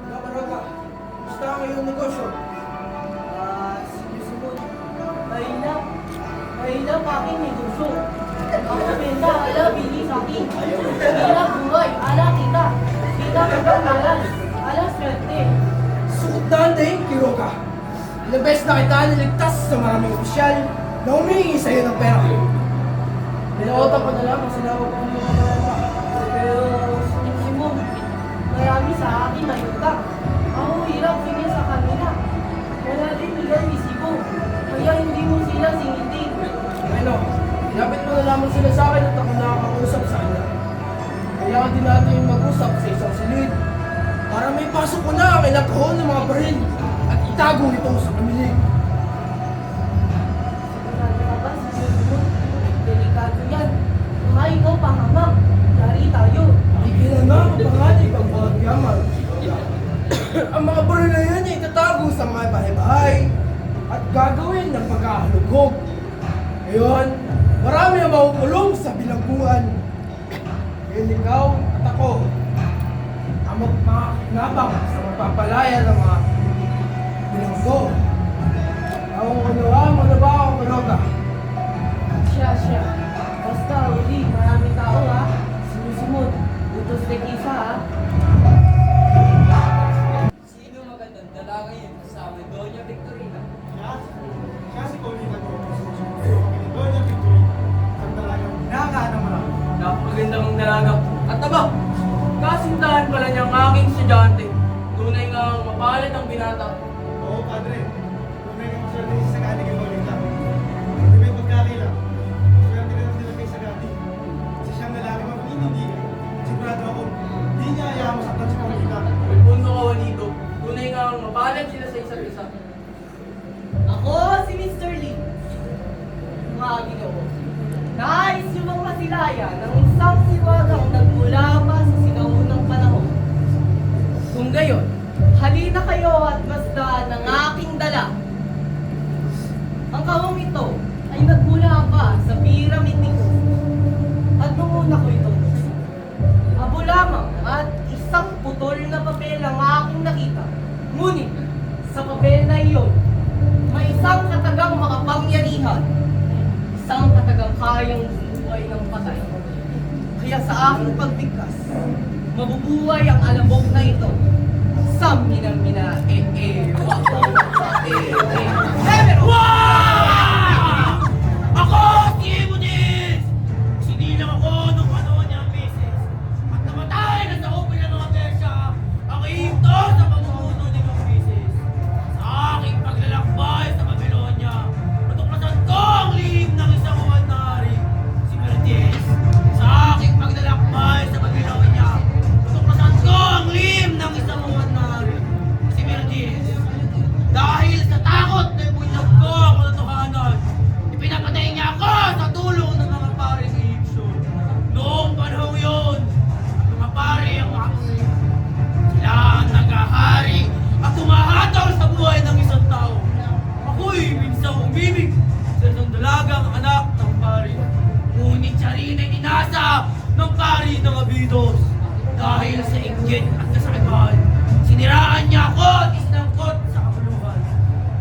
Nakaraka, gusto ang iyong negosyo?
Sige sunod. Mahirap. Mahirap aking negosyo. Ang benta, ala, bili sa akin. Hirap buhay, ala, kita. Kita, pagkakalan. Ala, swerte.
Sukot dahin, Kiroka. Ilang beses na kita niligtas sa maraming opisyal na humingi sa iyo ng pera. Pinautan ko na lang ang sinawag ko ng mga pa.
Pero, si mo, marami sa akin na utang. Ako hirap singil sa kanila. Wala din lugar ni Sibo. Kaya hindi mo sila singitin.
Bueno, ilapit mo na lamang sila sa akin at ako nakakausap sa kanila. Kailangan din natin mag-usap sa isang silid para may pasok ko na ang ilang kahon ng mga baril at itago ito sa kamilig.
Sigurado ka ba si Sibo? Delikado yan. Baka ikaw pahamak. Dari tayo.
Hindi kailangan mapanganib ang bawat yaman. Ang mga baril na yan ay itatago sa mga bahay-bahay at gagawin ng pagkahalughog. Ngayon, marami ang makukulong sa bilangguan. Ngayon ikaw at ako ang magpakinabang sa magpapalaya ng mga bilanggo. Ang unawa mo na ba ako, Kuroga?
Siya. Basta, uli, maraming tao ha. Sumusunod. Utos na kisa ha.
Sino magandang dalaga yun kasama ni Doña Victorina?
Siya si Paulina ko. Doña Victory. Ang talagang pinaka ng marami.
Napakaganda mong dalaga. At aba, kasintahan pala niyang aking estudyante. Tunay nga mapalit ang binata.
Oo, padre. Tunay ka maswerte si Sagani kay Paulina. Hindi may pagkakila. Swerte na sila kay Sagani. Kasi siyang lalaki mapanindigan. Sigurado ako, di niya ayaw masaktan si Paulina.
May punto ka, Juanito. Tunay nga mapalit sila sa isa't isa. Ako si Mr. Lee. Mga ginoo. Nais niyo bang masilayan ng isang siwagang nagmula pa sa sinaunang panahon? Kung gayon, halina kayo at masdaan ng aking dala. Ang kawang ito ay nagmula pa sa pyramid ni Ko. At nung una ko ito, abo lamang at isang putol na papel ang aking nakita. Ngunit, sa papel na iyon, may isang katagang makapangyarihan. Isang katagang kayang buhay ng patay. Kaya sa aking pagbigkas, mabubuhay ang alabok na ito. Sam mina wakaw
Ako si Ibunis! Sinilang ako nung panahon niya ang misis. At namatay na sa upil ng mga Persya ang ito sa pamumuno ni mga misis. Sa aking paglalakbay sa Babylonia, natuklasan ko ang lihim ng isang uwan na hari, si Merdies. Sa aking paglalakbay sa Babylonia, natuklasan ko ang lihim ng isang uwan na hari, si Merdies. Dahil sa takot na ibunyag ko ang katotohanan, ipinapatay niya ako sa tulong ng mga paring Egyptio. Noong panahon yun, ang mga pari ang makamulit. Sila ang nagahari at tumahatol sa buhay ng isang tao. Ako'y minsang umibig sa isang dalagang anak ng pari. Ngunit siya rin ay ninasa ng pari ng Abidos. Dahil sa inggit at kasakiman, siniraan niya ako at isinangkot sa kabuluhan.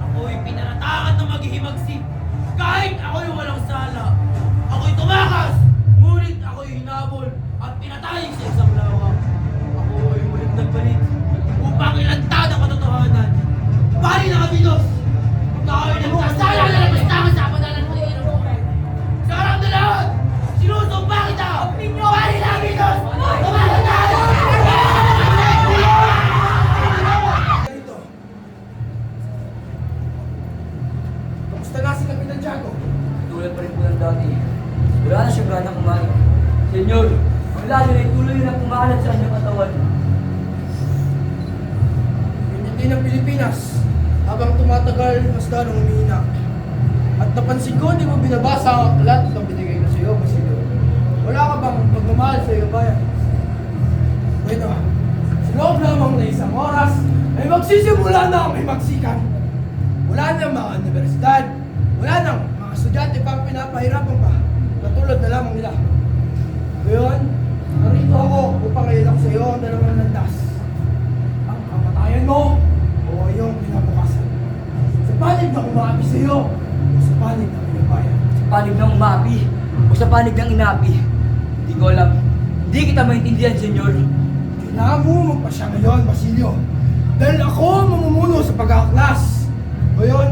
Ako'y pinaratangan ng maghihimagsik kahit ako'y walang sala. Ako'y tumakas, ngunit ako'y hinabol at pinatay sa isang lawak. Ako'y muling nagbalik upang ilantad ang katotohanan. Pari ng Abidos! Ako'y nagkasala na nagpastangan sa kapanalan mo. Sa harap na lahat, sinusumpa kita! Pari ng Abidos! Tumakas na!
Ganito. Kamusta na si Kapitan Tiago?
Tulad pa rin po ng dati. Wala na siyang ganang kumain. Senyor, ang lalo ay tuloy na kumalat sa kanyang katawan.
Ganyan din ang Pilipinas. Habang tumatagal, mas lalong umihina. At napansin ko, hindi mo binabasa ang aklat na binigay ko sa iyo, Basilio. Wala ka bang pagmamahal sa iyo, bayan? Bueno, sa loob lamang na isang oras, ay magsisimula na ang may magsikan. Wala nang mga universidad, wala nang mga estudyante pang pinapahirapan pa, katulad na lamang nila. Ngayon, narito ako upang iilak sa iyo ang dalawang landas. Ang kamatayan mo o iyong kinabukasan. Sa panig na kumabi sa iyo o sa panig na pinabayan.
Sa panig ng umapi o sa panig ng inapi. Hindi ko alam. Hindi kita maintindihan, senyor.
Kailangan mo magpasya ngayon, Basilio. Dahil ako ang mamumuno sa pag-aaklas. Ngayon,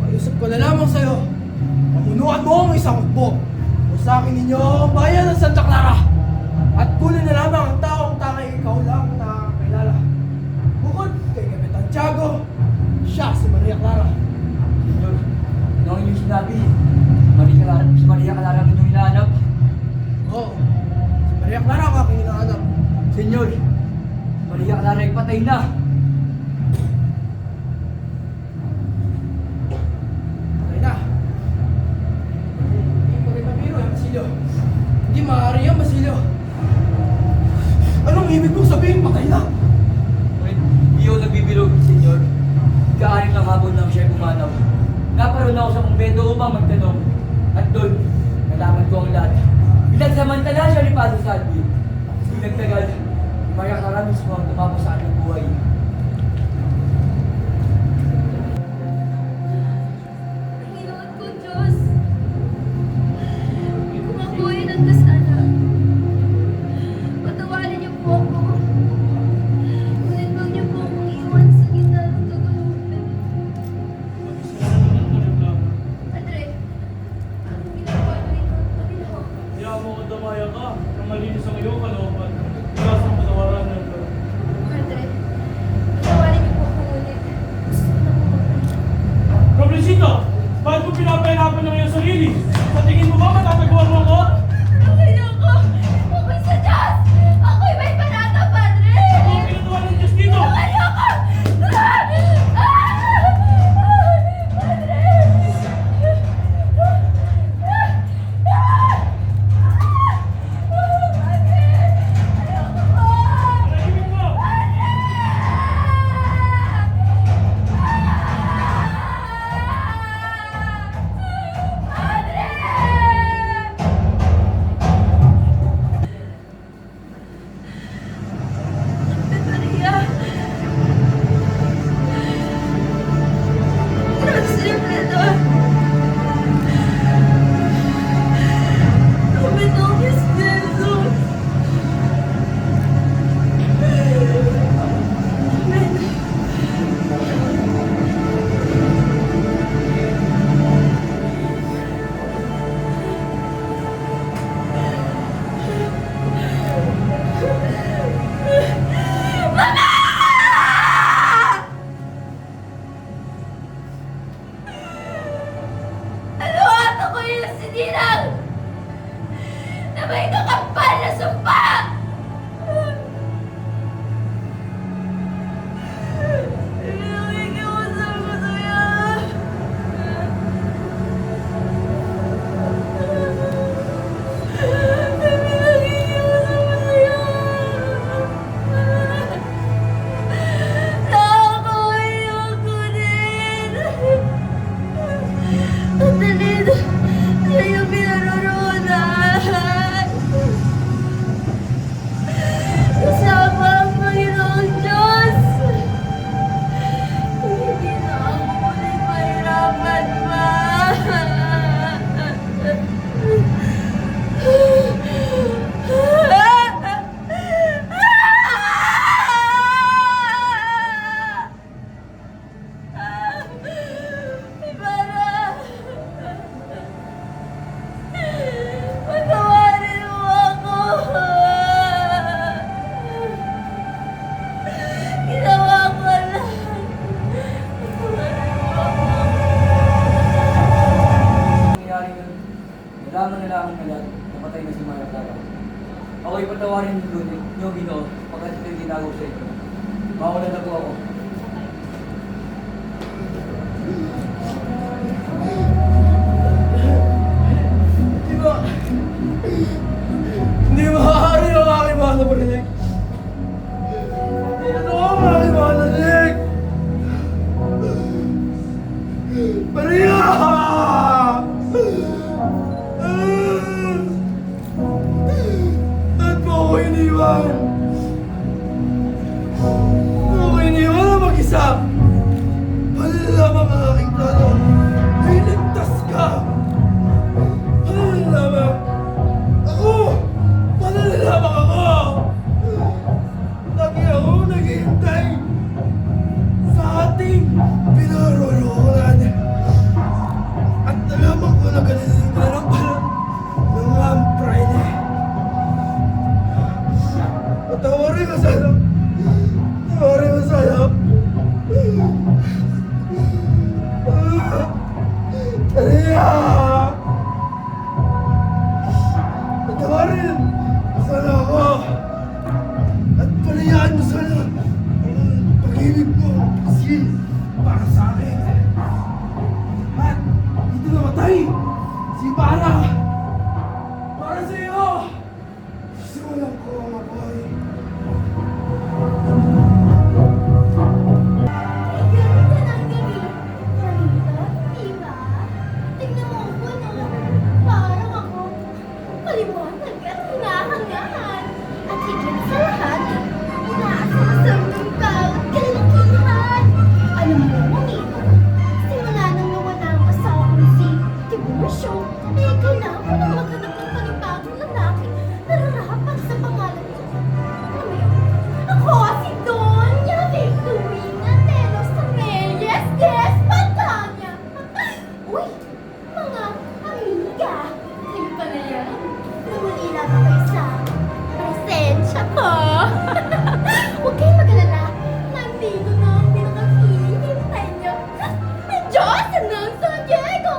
maisip ko na lamang sa'yo. Pamunuan mo ang isang hukbo o sa akin ninyo ang bayan ng Santa Clara at kunin na lamang ang taong tanging ikaw lang nakakilala. Bukod kay Kapitan Tiago, siya si Maria Clara.
Senyor, ano ang inyong sinabi? Si Maria Clara ang inyong hinahanap.
Oo, si Maria Clara ang aking hinahanap.
Senyor, si Maria Clara ay patay na.
Patay na. Hindi ko rin mabiro yan, Basilio. Hindi maaari yan, Basilio. Anong ibig mong sabihin, patay na?
Wait, hindi ako nagbibiro, senyor. Kaanin ng hapon nang siya pumanaw. Naparoon ako sa kumbento upang magtanong. At doon, nalaman ko ang lahat. Pinagsamantala siya ni Padre Salvi. Hindi nagtagal, Maria Clara mismo ang tumapos sa kanyang buhay.
Panginoon ko, Diyos. Kung ako ay nagkasala, patawarin niyo po ako. Ngunit huwag niyo po akong iwan sa gitna ng kaguluhan. Padre, anong ginagawa niyo ito? Panginoon.
Kaya mo ko damaya ka na malinis ang iyong kalooban. Kaya sa patawaran ng Lord.
Padre, patawarin niyo po ako ngunit. Gusto ko na po magpapalala.
Robrecito, bakit mo pinapahirapan ng iyong sarili? Sa tingin mo ba matatagawan mo ako?
Ayoko! Ako'y sa Diyos! Ako'y may panata, Padre!
Ako ang pinatuwa ng Diyos dito!
Ayoko! Padre!
Manahimik mo!
Maria! Grazie, Pedro! Come non mi steso! Ano at ako yung sininang na may kakapal na sumpa! Nakikiusap ko sa'yo! Nakikiusap ko sa'yo! Na ako iyong kunin! Ang dalid sa iyong pinaroroonan. Kasama ang Panginoong Diyos. Hindi na ako muling mahirapan pa. Ibarra! Patawarin mo ako! Ginawa ko lang! Patawarin mo ako!
Nangyari yun, nalaman na lang na lahat, namatay na si Maria Clara. Ako'y patawarin niyo, Ginoo, pagkat ito'y ginagawa sa inyo. Mauna na po ako.
Di ba? Hindi maaari ang aking mahal na parinig. Hindi na ang aking mahal na parinig. Maria! Ba't mo ako iniwan? Ako iniwan na mag-isa. Lamang ang aking plano. Iligtas ka! Lamang! Ako! Lamang ako! Lagi ako naghihintay sa ating pinaroroonan. At nalaman ko na kanina ng
akin! Masala ako! At palayaan mo sana ang pag-ibig mo kasi para sa akin. At dito namatay si Bara! Para sa iyo! Simulan ko ang apoy.
Ganda ng gabi. Marita, diba? Tignan mo ako, no? Parang ako. Maliwanag at hinahangahan. At higit sa lahat, inaasasam ng bawat kalakihan. Alam mo, Manito, simula nang nawala ang asawa ko si Tiburcio, eh kailangan ko nang maghanap ng panibagong lalaki na rarapat sa pangalan ko. Ano yun? Ako si Doña Victorina de los Reyes de España. Uy, mga amiga, kayo pala yan. Namulila ba kayo sa presensya ko? Huwag kayong mag-alala. Nandito na ang pinakahihintay niyo. Ang Diyos ng San Diego!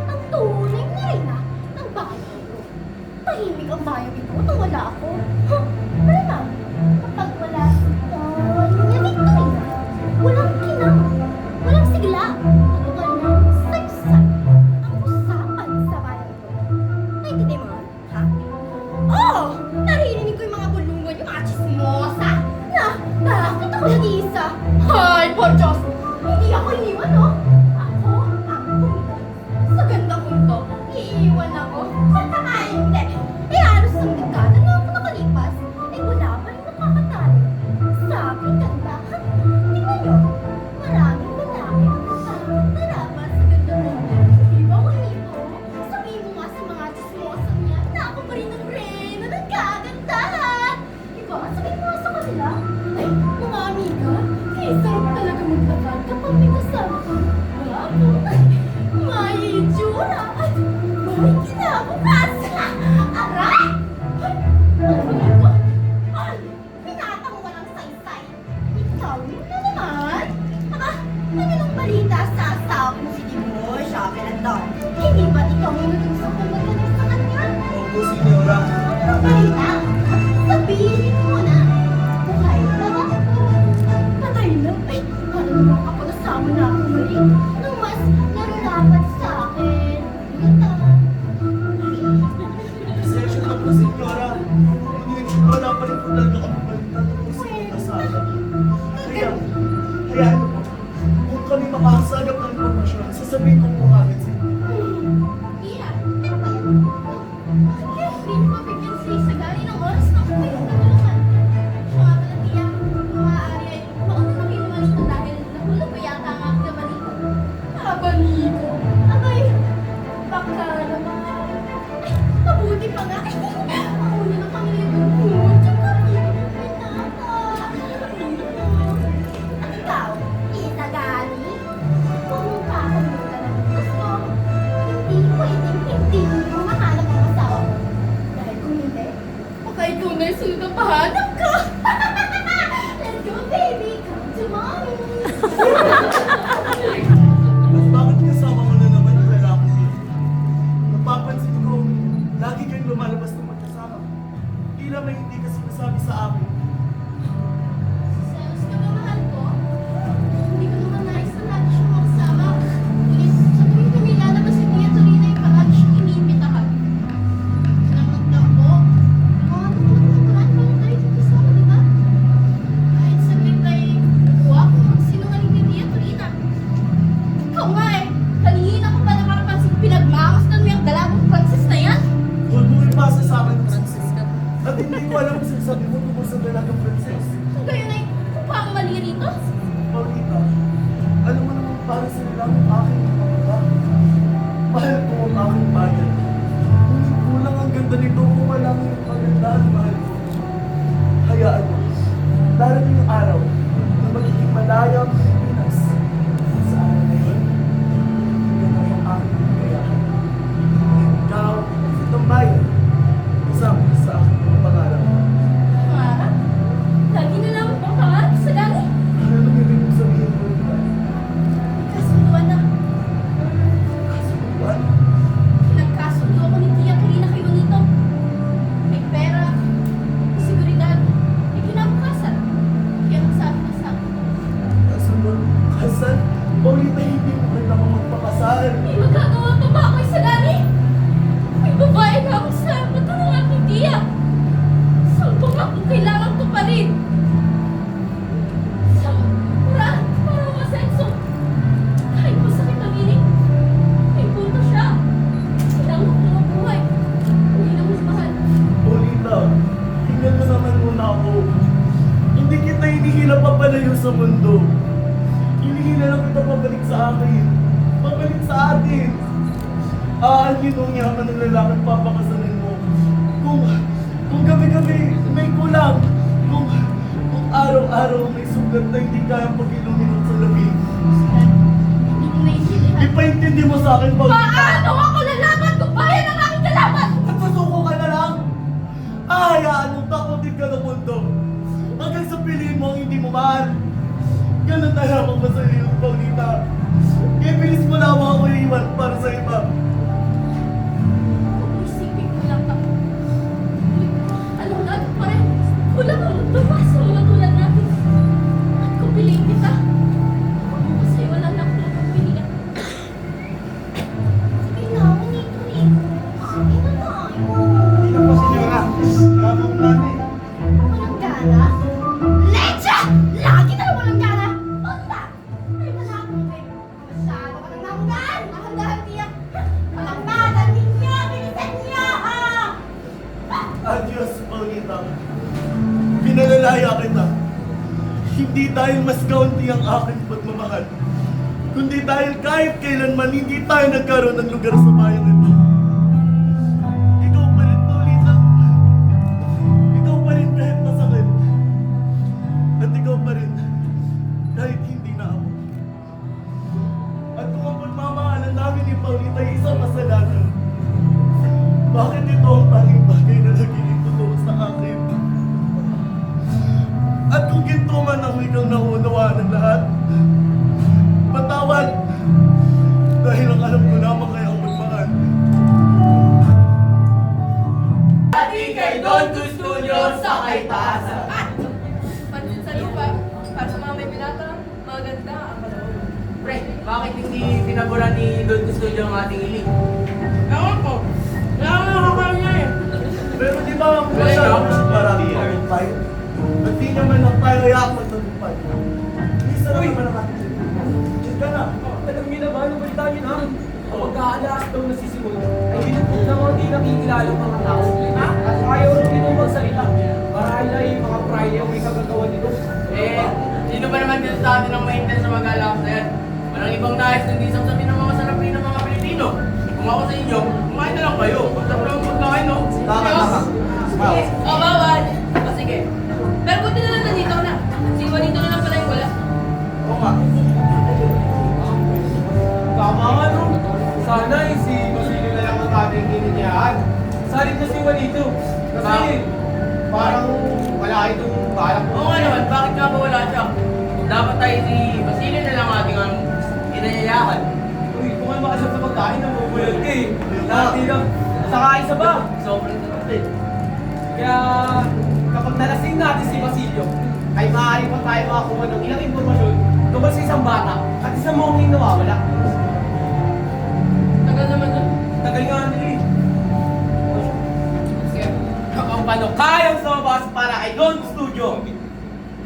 Ang tunay na reyna ng bayan ko. Tahimik ang bayan ito nung wala ako. Huh? Malamang, kapag wala si Doña Victorina, walang kinang, walang sigla, at walang saysay ang usapan sa bayan ko. Naintindihan mo, ha? Oo! Naririnig ko yung mga bulungan, yung mga chismosa, na bakit ako nag-iisa? Hay, por Diyos! Hindi ako iniwan, no? Ako ang pumitas. Sa ganda kong to, iiwan ako. Hindi! Eh, halos ang dekada na ako nakalipas. Eh, wala pa rin nakakatalo. Sa akin, ganda. Tingnan nyo, maraming lalaki ang nakakatarapan sa ganda ko. Di ba, Juanito? Sabihin mo nga sa mga chismosa niya na ako pa rin ang reyna ng kagandahan. Di ba? Sabihin mo nga sa kanila. Ay, mga amiga, eh, sarap talaga maglakad kapag may kasama ka. Wapo, may itsura, at may kinabukasan. Aray! Ay, ano ko? Ay, pinatang mo walang saysay. Ikaw na naman. Aba, ano nang balita sa asawa mo si Timo? Siya pinandon. Hindi ba't ikaw mo natusok kung magaling sa kanya?
Opo, Senyora.
Ano nang balita? Sabihin mo na. Buhay na ba? Patay na. Ay, ano naman kapag kasama na ako muli? Nung mas nararapat sa akin. Ito.
Pasensya na po, Senyora. Wala pa rin po talaga kami balita tungkol sa inyong asawa. Hayaan mo po. Kung kami makakasagap ng impormasyon, sasabihin ko po agad sa inyo.
Iya, ano ba yan? Kaya hindi mo mabigyan si Sagani ng oras na ako kayo natulungan. Siya nga pala tiya, maaari ay mauna na kinuha nito dahil nahulog ko yata ang aking abaniko. Abaniko? Abay, baka naman. Ay, mabuti pa nga. Mauna na kami nito. Tsaka pinaka. At ikaw, Isagani? Kung kakalimutan ang gusto, hindi pwedeng hindi mo mahanap ang asawa mo. Dahil kung hindi, baka ikaw na yung sunod na pahanap ka. Let's go, baby! Come to mommy!
At bakit kasama mo na naman ang lalaki niya? Napapansin ko, lagi kayong lumalabas ng magkasama. Tila may hindi kasi nasabi sa akin.
Selos ka ba, mahal ko? Hindi ko naman nais na lagi siyang makasama. Ngunit sa tuwing kami lalabas si Tia Torina ay palagi siyang inibitahan. Salamat lang po. Mga natutunan pa lang tayo sa kasama, di ba? Kahit saglit ay kuha ko ang sinungaling ni Tia Torina. Ikaw nga eh, kanina ko pa nakakapansin pinagmamasdan mo yung dalagang Francis na yan.
Huwag mo ipasa sa akin, Francis. At hindi ko alam kung sinasabi mo tungkol sa dalagang Francis.
Kung kayo na kung paang mali rito.
Paulita, alam mo naman para sa nilang aking mga mahal ko ang aking bayan. Ngunit kulang ang ganda nito kung wala ang iyong kagandahan, mahal ko. Hayaan mo, darating yung araw na magiging malaya ang Pilipinas. Sa araw na yun, yan ang aking kakayahan. Ikaw, itong bayan, isang sa aking mga pangarap.
Pangarap? Lagi na lang ang pangarap sa dali.
Ano nang ibig mo sabihin, Paulita?
Kasunduan na.
Kasunduan?
Nagkasundo ako ni Tia Karina kay Juanito. May
hindi kita papalayo sa mundo. Hinihila lang kita pabalik sa akin. Pabalik sa atin. Aanin niya ka ng lalaking papakasalan mo. Kung gabi-gabi may kulang. Kung araw-araw may sugat na hindi kayang pag-ilumin sa labing.
Hindi ko naiintindihan.
Ipaintindi mo sa akin, Paulita.
Paano ako lalaban kung bayan ang aking kalaban?
Nagpasuko ka na lang. Hayaan mong takutin ka ng mundo. Hanggang sa piliin mo ang hindi mo mahal. Ganun na lamang ba sa iyo, Paulita? Kaya bilis mo lamang ako iiwan para sa iba.
Kung isipin ko lang ako. Alam natin pa rin. Kulang ang mundo pa sa mga tulad natin. At kung piliin kita, ako kasi wala na akong pilihan. Kailangan nito rin. Akin na tayo.
Hindi na po, senyora. Grabe ang natin.
Walang gana? Lecha! Lagi na lang walang gana! Punta! Ay, malapit kayo. Masyado ka nang namugan! Dahan-dahan tiyak! Walang gana ninyo! Bilisan niyo!
Adios, Paulita. Pinalalaya kita. Hindi dahil mas kaunti ang aking pagmamahal, kundi dahil kahit kailanman hindi tayo nagkaroon ng lugar sa bayan ito. Ikaw pa rin, Paulita. Ikaw pa rin kahit masakit. At ikaw pa rin kahit hindi na ako. At kung ang pagmamahalan namin ni Paulita ay isang kasalanan, bakit ito ang tanging bagay na nagiging totoo sa akin? At kung ginto man ang ikaw naunawaan ng lahat, patawad dahil ang alam ko lamang kaya ang magmahal.
Pati kay Don Custodio sa kay Tasa.
Pansin sa lupa, para sa mga may binata, maganda ang kalooban.
Pre, bakit hindi pinaboran ni Don Custodio ang ating iling?
Ewan ko. Wala ko nakakaroon niya eh.
Pero di ba ang masyadong marami tagumpay? At di naman lang tayo hayak magtagumpay. Isa naman ang ating diyan ka na.
Alam niyo na ba, ano balita niyo na? Kapag kaalaas daw nasisimula, ay binukod na mga di nakikilala ang mga tao. At ayaw rin dito magsalita. Marahil ay mga pride ang may kagagawa dito.
Sino ba naman dito sa atin ang mainten sa mag-alakas na yan? Walang ibang nais kundi sabi ng mga sarapin ng mga Pilipino. Kung ako sa inyo, kumain na lang kayo. Pagtapos lang magkain, no?
Tama.
Sige, bawal. O sige. Pero buti na lang nandito na. Si Juanito na lang pala yung wala.
Oo nga.
Tama nga no. Sana si Basilio na lang ang ating gininyahan. Salit na si Juanito. Kasi parang wala itong balak.
Oo nga naman, bakit nga ba wala siya? Dapat tayo si Basilio na lang ating inayayahan.
Uy, kung ano makasap sa pagkain, namumulat ka eh. Dati lang. Saka isa ba?
Sobrang sarap eh.
Kaya kapag nalasing natin si Basilio, ay maaari pa tayo makakuha ng ilang impormasyon tungkol sa isang bata at isang mongking nawawala.
Tagal naman nun.
Tagal nga nila eh. Sige, ang paano kayang sumabas para kay Don Studio?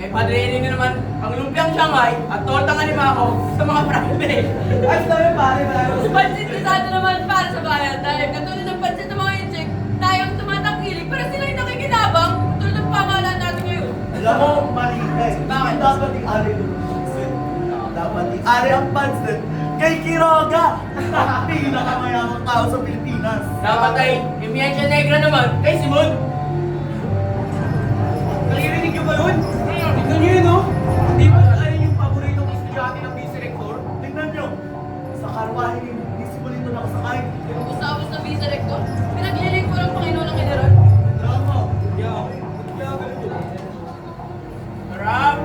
Eh, padrinin niyo naman ang lumpiang Shanghai at tortang animako sa mga private.
Ay, sabi pare, malayo.
Pansit Rizado naman para sa bayan dahil katulad ng pansit ng mga incheck, tayo ang tumatangkilik pero sila yung nakikinabang tulad ng pamahalaan natin ngayon.
Alam mo, mali ka eh. Bakit dapat i-ari ng pansit? Dapat i-ari ang pansit kay Quiroga, ang pinakamayamang tao sa Pilipinas.
Dapat ay Imiensya Negra naman kay Simon.
Naririnig niyo ba yun? Tignan niyo yun, no? Di ba ayun yung paboritong estudyante ng vice rector?
Tingnan nyo, sa karwahe ni Simon ito nakasakay.
Usapos na visa rector, pinagliling ko ng Panginoon ng General.
Drama.
Harap!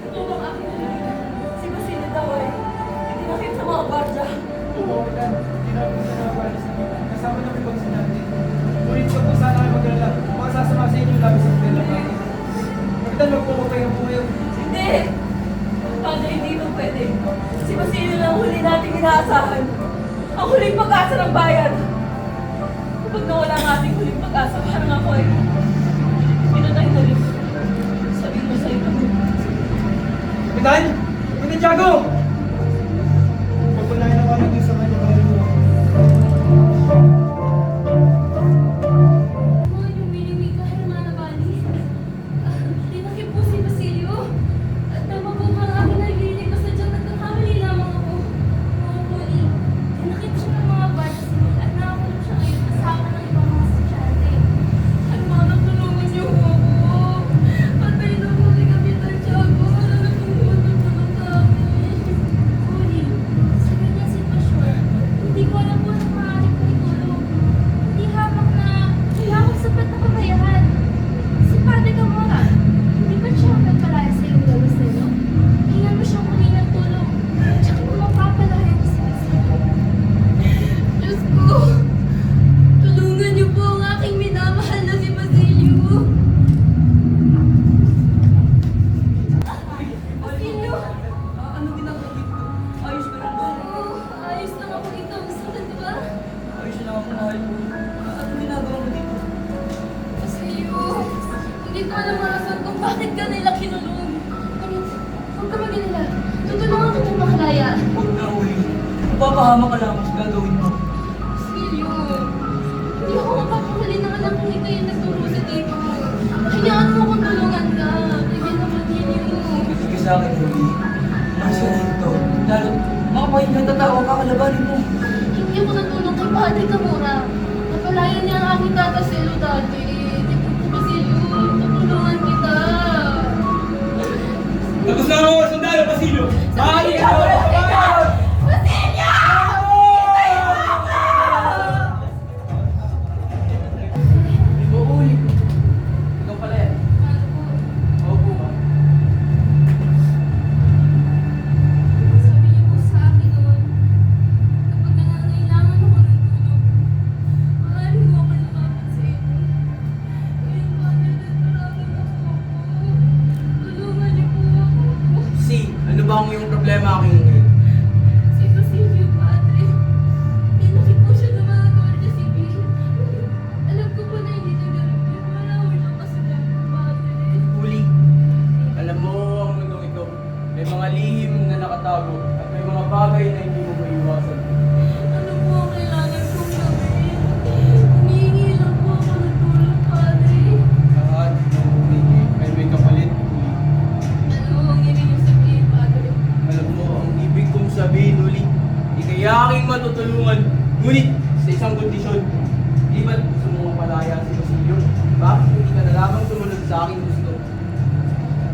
Ito bang aking si Basilio daw ay itinakip sa mga gwardiya.
Kasama na may bagsin natin. Ngunit huwag po sana kayo mag-alala. Makasasama sa inyo labis ang pera natin. Kapitan, huwag po kayo po kayo.
Hindi! Padre, hindi ito pwede. Si Basilio lang huli nating inaasahan. Ang huling pag-asa ng bayan. Kapag nawala ang ating huling pag-asa, parang ako ay pinatay na rin. Sabihin mo sa ito.
Kapitan! Kapitan Tiago!
Pagpulayan ako natin sa kanya kayo.
mahal mo. Anong ginagawa mo dito?
Kasi hindi ko alam marasan kung bakit ka nila kinulong. Ngunit, huwag ka mag-alala. Tutulungan ka ng makalaya.
Huwag na, Uli. Mapapahamak ka lang sa gagawin mo.
Silyo, hindi ako mapapakali ng anak kung ikaw yung nagturo sa dito. Hayaan mo kung tulungan ka. Bigyan naman Silyo.
Sige sa akin, Uli. Masya dito. Lalo, makapahinga tatawa ka, kalabanin mo.
Hindi ako natulong kay Padre Camora. Napalaya niya ang aking tataselo dati. Hindi ko ba Silyo? Tutulungan kita.
Tapos na mga sundalo, Basilio! Maaari ka!
Basilio!
Oo, Uli. Ikaw pala yan. Oo po ba?
Sabi niyo po sa akin noon, kapag nangangailangan ako ng tulong, maaari mo ako lumapit sa inyo. Ngayon po, nalalaman ako. Tulungan niyo po ako.
Si, ano ba ang iyong problema aking ngayon?
Si Basilio, Padre. Pinaki po siya ng mga Guardia Civil. Alam ko po na hindi niya ganun yun. Wala ko siyang kasalanan, Padre.
Uli, alam mo ang mundong ito. May mga lihim na nakatago at may mga bagay na hindi mo maiwasan.
Ano po ang kailangan kong gawin? Humihingi lang po ako ng tulong, Padre.
Lahat ng hindi ay may kapalit, Uli.
Ano ang ibig niyo sabihin, Padre?
Alam mo, ang ibig kong sabihin, Uli, di kaya aking matutulungan. Ngunit, sa isang kondisyon, di ba't gusto mo mapalaya si Basilio? Bakit hindi ka na lamang sumunod sa aking gusto?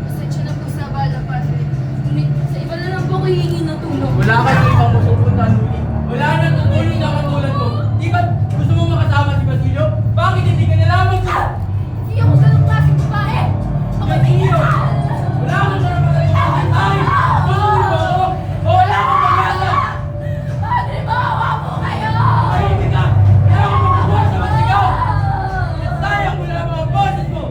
Pasensya na po sa abala, Padre. Ngunit sa iba na lang po ako hihingi ng tulong.
Wala kayong ibang masupuntahan, Uli. Wala na tutulong na katulad mo. Di ba't gusto mo makasama si Basilio? Bakit hindi ka na lamang sumunod?
Hindi ako ganong klaseng babae! Ako
Basilio! Wala akong karapatan sa akin! Tulungan mo ako! O wala akong pag-asa!
Padre, maawa po kayo!
Ay, hindi na! Kaya ako makukuha sa masigaw! Sayang mo na ang mga boses mo!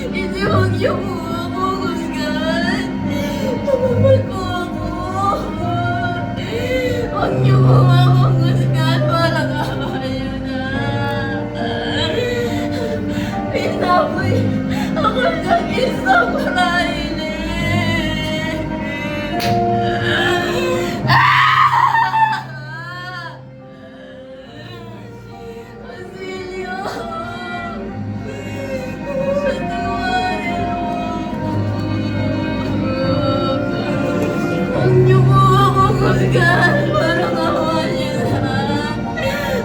Hindi, huwag niyo po ako husgahan. Mamamahal po ako. Huwag niyo po ako husgahan. Walang kayo na. Pinapoy ako ng isang marahili. Basilio! Huwag niyo po ako husgahan. Parang awa niyo na.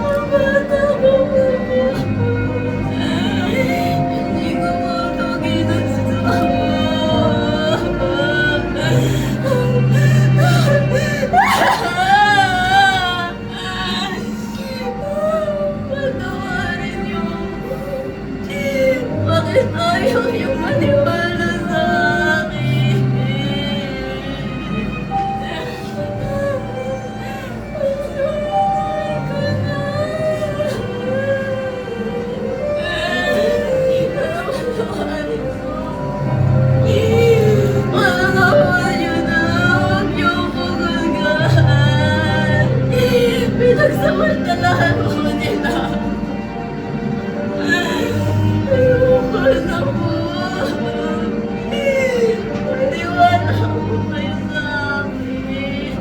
Ang bata ko po. Hindi ko po ito ginagawa. Patawarin niyo ako. Bakit ayaw niyo maniwala sa akin? Pinagsamantalahan mo nila. Ayoko na po. Maniwala mo kayo sa akin.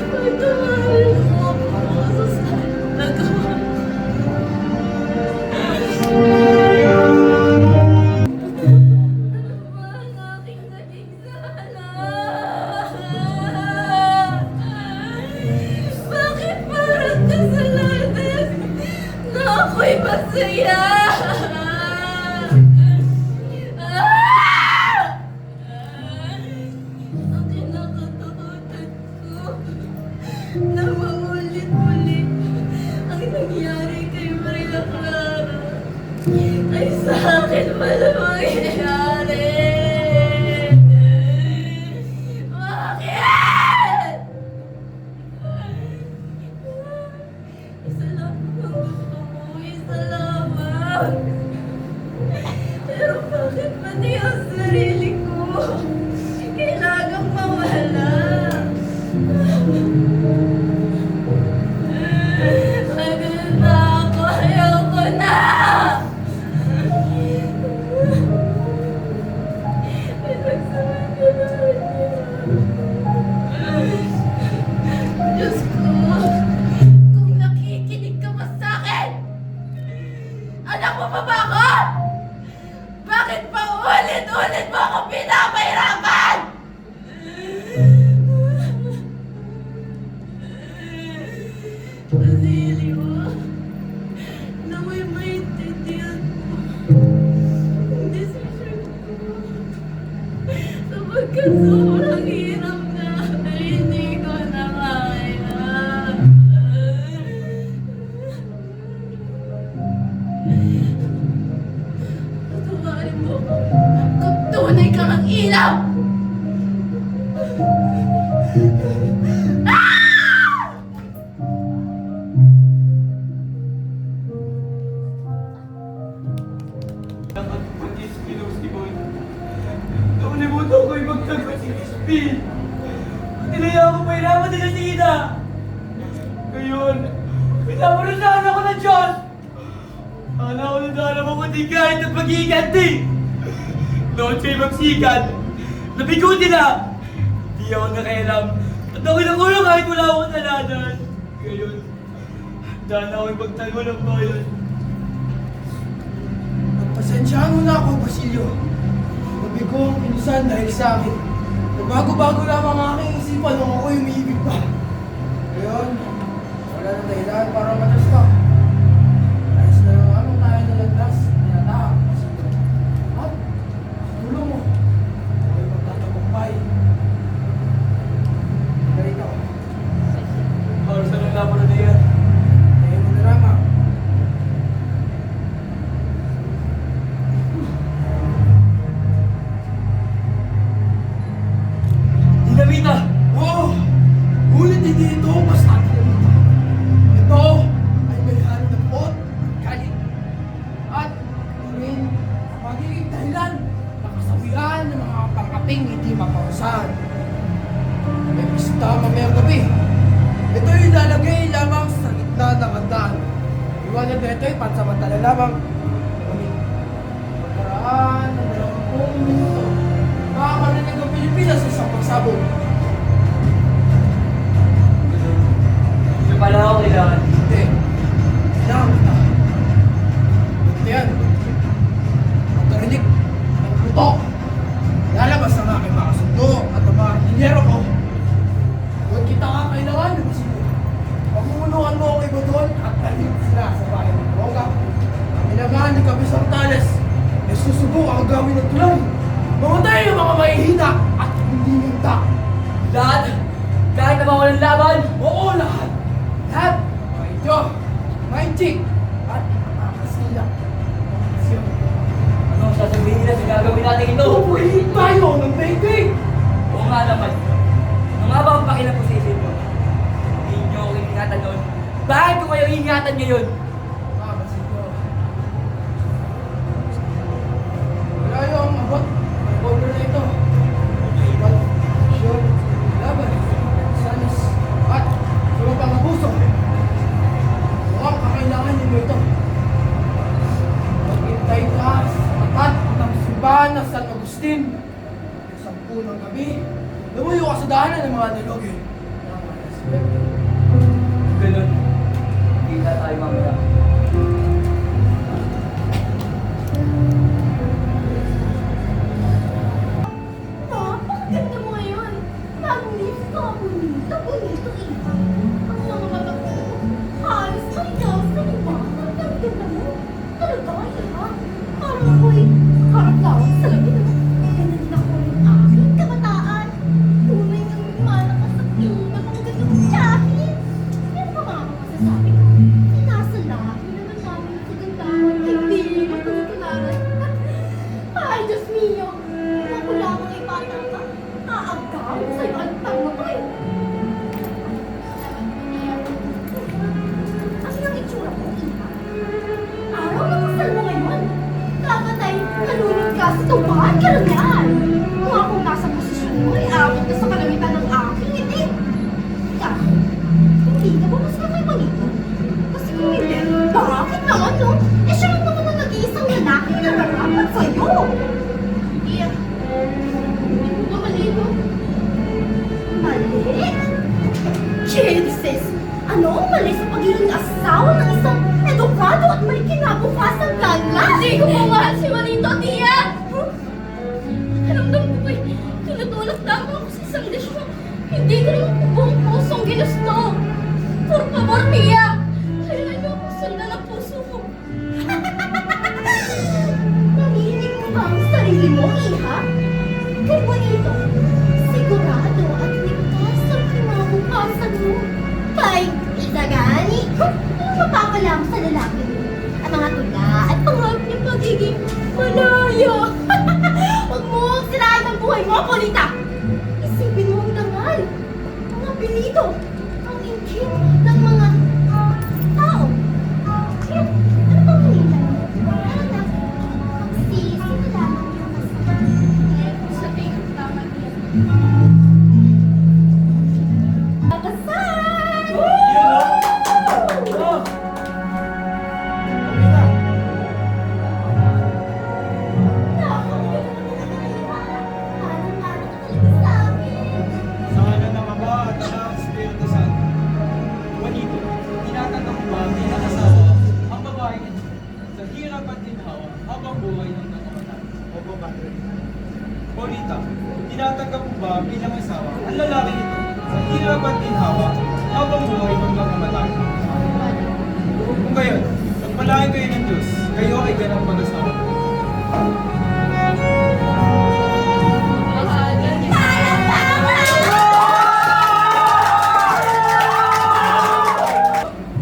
Patawarin mo ako sa nagawa. Ano ba ang aking naging sala? Bakit parang kasalanan na ako'y masaya? Sa akin wala mangyayari. Bakit? Isa lang ang gusto mo, isa lamang. Pero bakit pati ang sarili ko kailangang mawala? Tagal na ako, ayoko na! Pinagsabi ko naman yan. Diyos ko, kung nakikinig ka pa sa akin, anak mo pa ba ako? Bakit pa ulit-ulit mo ako pinapahirapan? Basilio, nawa'y maintindihan mo ang desisyon ko. Sapagkat sobrang hirap na ay hindi ko na kaya. Patuwarin mo kung tunay kang ang ilaw!
Nakalimutan ko yung magtagot si Crispin. Tinaya ko pa hirapan nila si Ina. Ngayon, pinaparusahan ako ng Diyos. Sana ako naghanap ako di kahit ang pag-iiganti. Noon siya'y magsikat. Nabiguti na. Di ako nakailam. At ako'y nakulong kahit wala akong kasalanan. Ngayon, sana ako'y magtango ng bayan.
Pasensyahan mo na ako, Basilio. Sabi ko ang pinusan dahil sa akin. Bago-bago lamang ang aking isipan nung ako'y umiibig pa. Ngayon, wala na dahilan para matas pa. Ayos na lang lamang tayo nalandas. Tinatahak, Basilio. At, tulong mo. Ako'y magtatagumpay. Galit ako.
Para sa nang laban na yan.
Tayo mo na lamang.
Dinamita!
Oo! Ngunit hindi ito basta dinamita. Ito ay may halong na pot at galit. At rin magiging dahilan na kasawian ng mga pangaping hindi maparusahan. May pista mamayang gabi. Ito ay ilalagay lamang sa gitna ng handaan. Iwanan na ito ay pansamantala lamang. Ngunit pagkaraan ng 20 minuto, makakarinig ang Pilipinas sa isang pagsabog.
Ito pala ako kailangan.
Hindi. Kailangan kita. Ito yan. Magkarinig ng putok. Lalabas ang aking mga sundo at ang mga artilyero ko. Huwag kita kakailangan na Basilio. Pamunuan mo ang iba doon at talim sila sa bayan ng Droga. Ang ilagaan ni Kabisang Tales ay susubok ang gawin ng tulay. Mamatay ang mga mahihina at hindi minta.
Lahat? Kahit na mawalang laban?
Oo, lahat. Lahat. Mga ito, mga inchik, at mga kasila.
Ano ang sasabihin nila sa gagawin natin ito?
Tupuhin tayo ng baby!
Oo nga naman. Ano nga ba ang pakilang ko sa isip mo? Hindi niyo ako ingatan noon. Bakit ko kayo ingatan ngayon?
Ah, Basilio. Wala yung abot. Ang border na ito. Iwan, sure, laban, salis, at sa pang abuso. Mukhang kakailangan ninyo ito. Maghintay ka sa tapat ng simbahan ng San Agustin. Sa 10 ng gabi, lumayo ka sa daanan ng mga nalogi.
Ganun. Kita tayo mamaya.
Napakaganda mo ngayon. Magnifico, bonito, bonito, iba. Ang mga mata ko, halos may dasan, iba. Ang ganda mo. Talaga, iba. Parang ako'y karap-lawak sa labi, no? Ganun din ako ng aking kabataan. Tunay ng malakas at iba ng gandang tiyahin. Yan pa mga masasabi ko. Nasa lahi naman namin ang kagandahan. Hindi mo ito natularan Gastuhan ka lang yan. Kung ako nasa posisyon mo, ay abot ka sa kalamitan ng aking hindi. Ika, hindi ka ba mas kakaimanito? Kasi kung hindi, bakit naman no? Eh siya lang naman ang nag-iisang lalaki na narapat sa'yo. Hindi ah. Hindi mo ba mali no? Mali? Jesus! Ano ang mali sa pagiging asawa ng isang edukado at may kinabukasan gala? Hindi ko po mahal si Juanito, Tia! Aramdam ko ba'y tinutulak lamang ako sa isang desisyon. Hindi ko naman po buong pusong ginusto. Por favor, Tia! Hayaan niyo ako sundan ang puso ko. Narinig mo ba ang sarili mo, Iha? Kay Juanito, sigurado at ligtas ang kinabukasan mo. Kay Isagani, ano mapapala mo sa lalaki mo? Ang mga tula at pangarap niya pagiging malaya. Huwag mo sirain ang buhay mo, Polita! Isipin mo ang dangal, mga apelido, ang inggit ng mga tao. Kaya, ano bang hinihintay mo? Ano na? Magsisimula lang yung kasama. Sa tingin ko tama niya. Kasal!
Oh! Sa ngalan ng Ama at Anak at Espiritu Santo. Juanito, tinatanggap mo ba bilang asawa ang babaeng ito sa hirap at ginhawa habang buhay ng nangamatay? Opo, Padre. Paulita, tinatanggap mo ba bilang asawa ang lalaking ito sa hirap at ginhawa habang buhay ng nangamatay? Kung gayon, pagpalain kayo ng Diyos, kayo ay ganang mag-asawa.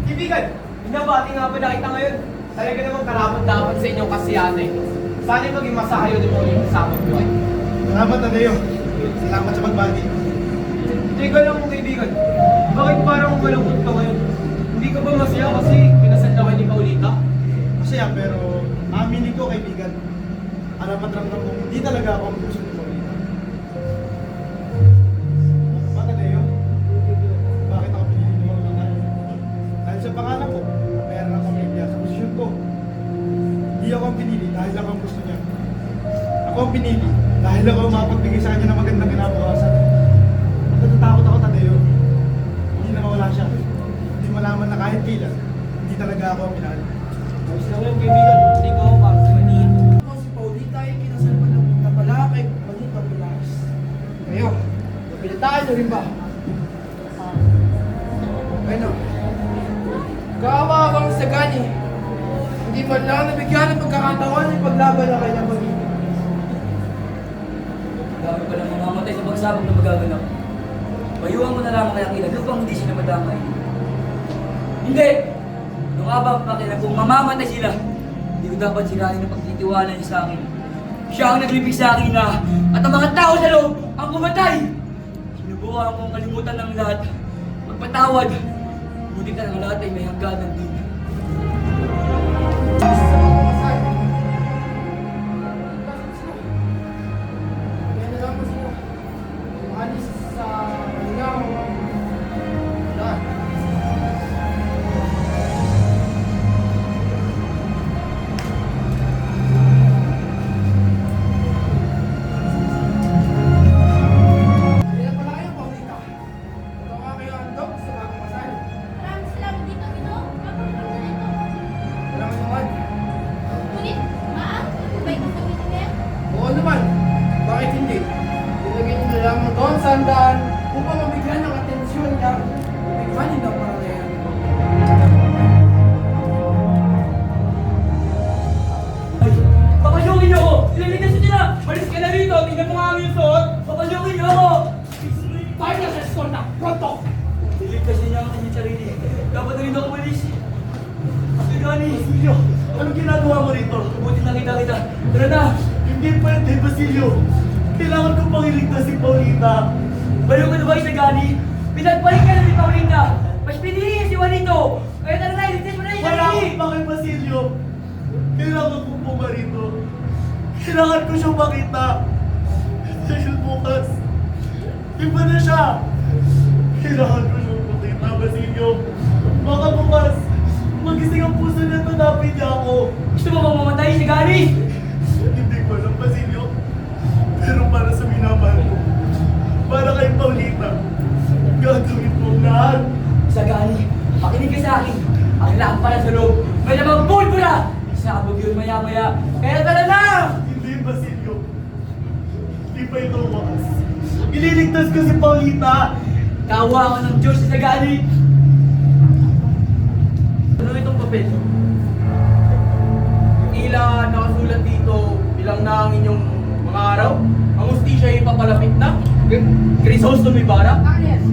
Kaibigan, binabati nga pa na kita ngayon. Talaga namang karapat-dapat sa inyong kasiyanay. Sana maging masahayo din mo yung kasama ko ay.
Salamat, Tadeo. Salamat sa pagbati.
Teka lang mo kaibigan, bakit parang malungkot ka ngayon? Hindi ka ba masaya kasi pinasal na kayo ni Paulita?
Masaya pero aminin ko, kaibigan. Alam at ramdam kong hindi talaga ako ang gusto ni Paulita. Ba, Tadeo? Bakit ako pinili mo ng nanay? Dahil sa pangalan ko, meron ang pamilya sa posisyon ko. Hindi ako ang pinili dahil lang ang gusto niya. Ako ang pinili dahil ako ang mapagbigay sa kanya ng magandang kinabukasan. Natatakot ako, Tadeo. Hindi na mawala siya. Hindi malaman na kahit kailan, hindi talaga ako ang pinali.
Tapos na ngayon kaibigan, hindi ko ako para sa Manito. Ako si Paulita ay kinasal pa ng napala kay Manito Pilares. Kayo, napilitaan niyo rin ba? Ano? Kaawawang Sagani, hindi man lang nabigyan ng pagkakataon ay paglaban na kanya Manito.
Dami pa lang mamamatay sa pagsabog na magaganap. Bayuhan mo na lamang kaya ilan upang hindi sila madamay. Hindi! Nung abang pakilang kung mamamatay sila, hindi ko dapat sirain ang pagtitiwala niya sa akin. Siya ang naglibig sa akin na at ang mga tao sa loob ang pumatay! Sinubukan kong kalimutan ng lahat, magpatawad. Ngunit ang lahat ay may hangganan din.
Maraming salamat dito, Pino. Kapag-kapag na ito.
Walang naman.
Ngunit, Maan, may gagawin niya?
Oo naman. Bakit hindi? Ilagay niyo na lamang doon sa handaan upang mabigyan ng atensyon niya. Bigyan niyo ng paralayan.
Ay, papasyukin niyo ako! Ililigas niyo sila! Malis ka na rito! Tingnan mo nga ang iyong suot! Papasyukin niyo ako!
Tayo na sa eskorta! Pronto!
Iligtas niya ang kanyang sarili. Dapat na rin ako malis. Sigani!
Basilio, anong ginagawa mo rito?
Buti nakita kita. Tara na!
Hindi pwede, Basilio. Kailangan ko pang iligtas si Paulita.
Bayo ko na ba Isagani? Pinagpalit ka na ni Paulita! Mas pinili si Juanito! Kaya tara na, iligtas mo na yung
Wala
sarili!
akong pakay, Basilio. Kailangan ko pumarito. Kailangan ko siyang makita. Dahil bukas, iba na siya. Kailangan ko siyang makita, Basilio. Baka bukas, magising ang puso niya at hanapin niya ako.
Gusto mo bang mamatay si Gani?
Hindi ko alam, Basilio. Pero para sa minamahal ko, para kay Paulita, gagawin ko ang lahat.
Sa Gani, makinig ka sa akin. Ang lahat pala sa loob. May lamang pulbura! Isabog yun maya-maya. Kaya tara na!
Hindi, Basilio. Hindi pa ito ang wakas. Ililigtas ko si Paulita.
Kawa ka ng Diyos sa Gani!
Ano itong papel? Tila nakasulat dito ilang na ang inyong mga araw. Ang hustisya ay papalapit na. Crisostomo Ibarra.
Agnes!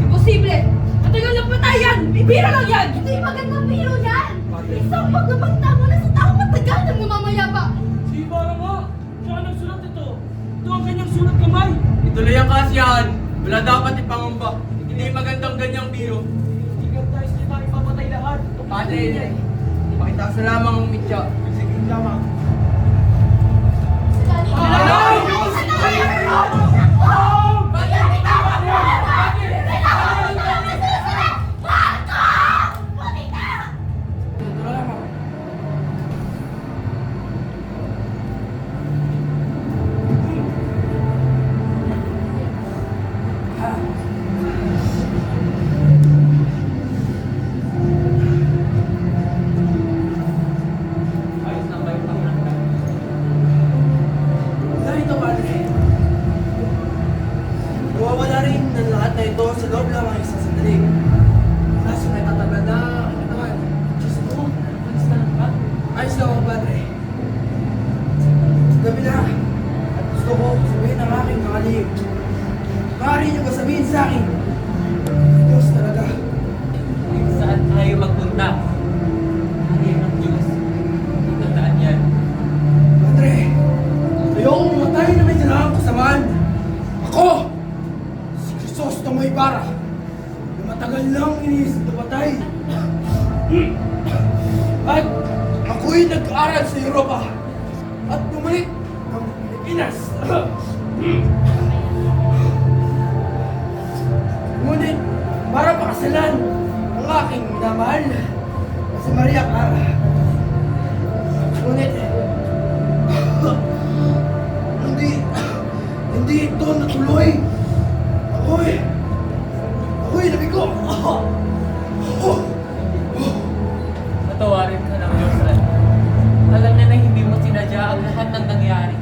Imposible! Matagal ng patayan! Bibira lang yan!
Ito yung magandang biro yan! Isang pagbabanta mo na sa tao matagal nang mamamaya.
Si Ibarra nga! Siya ang nagsulat ito! Ito ang kanyang sulat kamay!
Ituloy ang kasiyahan. Wala dapat ipangamba. Hindi magandang ganyang biro.
Hindi ka tayo sa tayo papatay lahat!
Padre, pakita sa lamang ang mitya.
Sige, lamang.
Ayos na ba yung pakiramdam?
Narito, Padre. Nawawala rin ng lahat na ito sa loob lamang isang sandali. Kaso may tatagal na ang katawan. Diyos ko, alis na lang ba? Ayos lang ako, Padre. Gabi na. At gusto ko sabihin ang aking kakalihim. Maaari niyo ba sabihin sa akin? Diyos talaga.
Kung saan tayo magpunta? Ayaw ng Diyos. Tandaan yan.
Padre, ayokong mamatay na may sinakang kasamaan. Ako, si Crisostomo Ibarra, na matagal lang iniisip na patay. At ako'y nag-aaral sa Europa at bumalik ng Pilipinas. Ngunit, para pakasalan ang aking minamahal na si Maria Clara. Ngunit, hindi ito natuloy. Ako'y nabigo.
Patawarin ka ng Diyos, Ran. Alam niya na hindi mo sinadya ang lahat ng nangyari.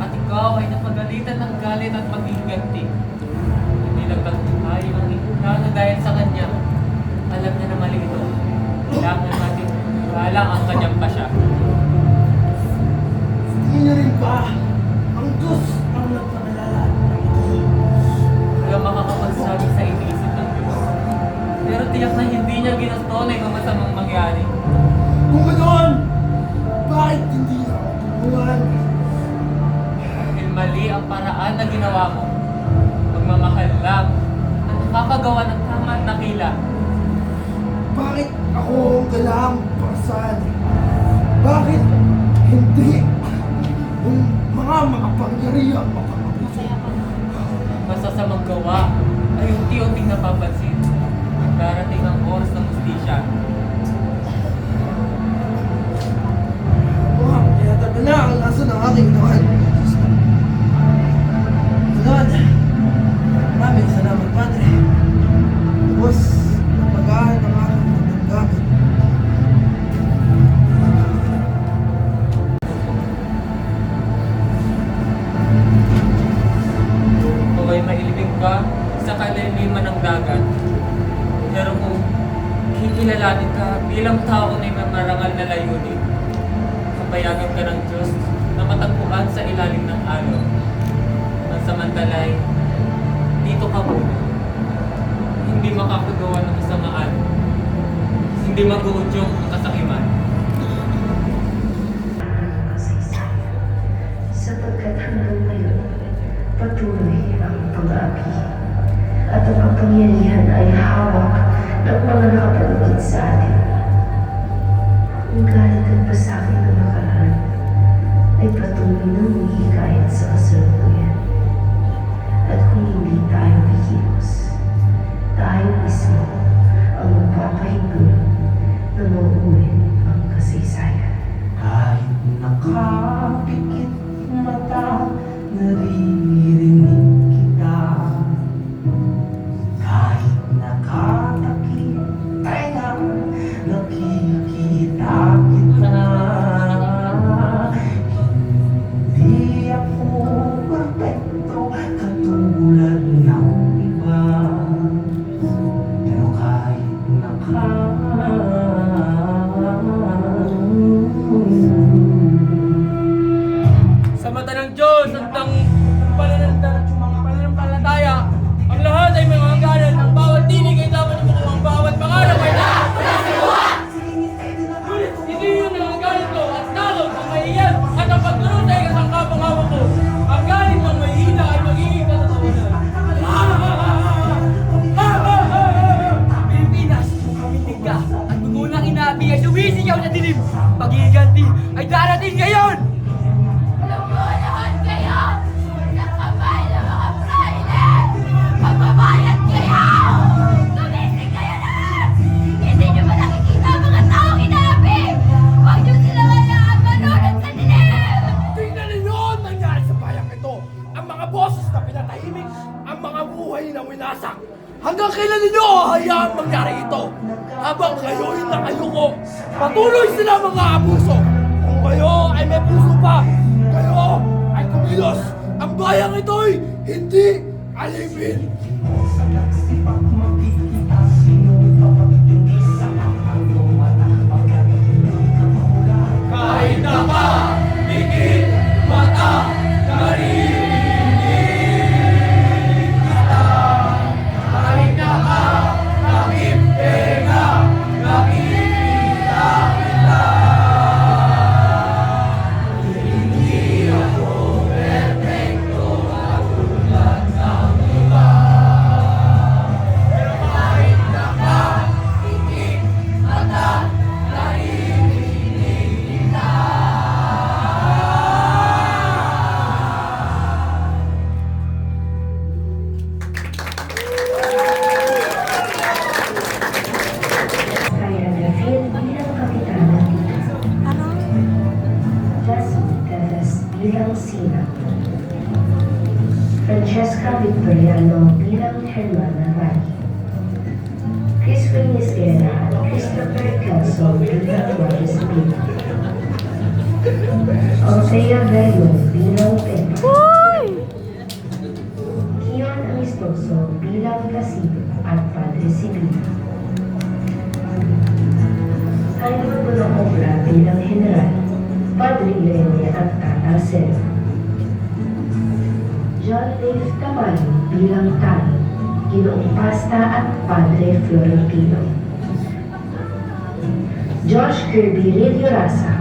At ikaw ay napagalitan ng galit at maging ganti. Hindi nagtagumpay ang inunahan dahil sa kanya. Alam niya na mali ito. Kailangan natin wala ang kanyang pasya.
Hindi niya rin ba ang Diyos ang nagpaalala ng ito?
Wala makakapagsabi sa iniisip ng Diyos. Pero tiyak na hindi niya ginusto na yung masamang mangyari.
Kung ganoon, bakit hindi niya ako tulungan?
Dahil mali ang paraan na ginawa mo. Pagmamahal lang at nakakagawa ng tama at nakila.
Bakit ako ang kailangang parasan? Bakit hindi yung mga makapangyarihan mapapapasok?
Basta sa maggawa ay unti-unting napapansin. Darating ang oras ng hustisya.
Wow, kaya tagal na ang nasa ng aking kawan. Lord, maraming salamat, Padre. Tapos, napagaan ng aking nagdamit.
Kung ay mailibing ka sa kaliliman ng dagat, pero kung kikilalanin ka bilang tao na may marangal na layunin, papayagan ka ng Diyos na matagpuan sa ilalim ng alon. Pansamantalay, dito ka muna. Hindi makakagawa ng kasamaan. Hindi mag-uudyong ang kasakiman.
Kasaysayan, sapagkat hanggang ngayon, patuloy ang pag-aapi. At ang kapangyarihan ay hawak ng mga nakapaligid sa atin. Ang galit at pasakit na nakaraan
nakapikit mata, naririnig kita. Kahit nakatakip tayo, nakikita kita. Hindi ako perfecto katulad ng iba, pero kahit
Sa mata ng Diyos at ng pananampalataya, ang lahat ay may mga ganan. Ang bawat tinig ay dapat imukuha, ang bawat pangarap ay ngunit hindi yun ang galit ko at takot ang maiiyak at ang pagtulong sa ikasangkapang hawak ko. Ang galit ng mahihina ay magiging katotohanan. Pilipinas, kumitig ka at magunang inabi ay sumisigaw sa dilim. Pagiganti ay darating ngayon!
Lumulaan kayo sa kamay ng mga praile! Magbabayad kayo! Gumising kayo lahat! Hindi nyo ba nakikita ang mga taong inabi? Huwag nyo silang hayaan manunod sa dilim!
Tingnan ninyo ang nangyari sa bayang ito. Ang mga boses na pinatahimik, ang mga buhay na winasak. Hanggang kailan ninyo hayaang mangyari ito? Habang kayo'y nakayuko, patuloy sila mga abuso. Kung kayo ay may puso pa, kayo ay kumilos. Ang bayang ito'y hindi alipin.
Kahit nakapikit mata, naririnig kita. Kahit nakatakip tenga, nakikita kita. Hindi ako perfecto katulad ng iba, pero kahit nakapikit mata, naririnig kita.
Kaya Rafael bilang kapitan ng tito. Jasmine Teves bilang Sina. Francesca Victoriano bilang Hermana Rani. Chris Venezuela at Christopher Kelso bilang Roger Sabina. Althea Bello bilang Pedro. Kion Amistoso bilang Placido at Padre Sibila. Simon Bonacobra bilang General, Padre Irene at Tata Sergio. John Dave Tamayo bilang Tano, Ginoong Pasta at Padre Florentino. Josh Kirby Radio Rasa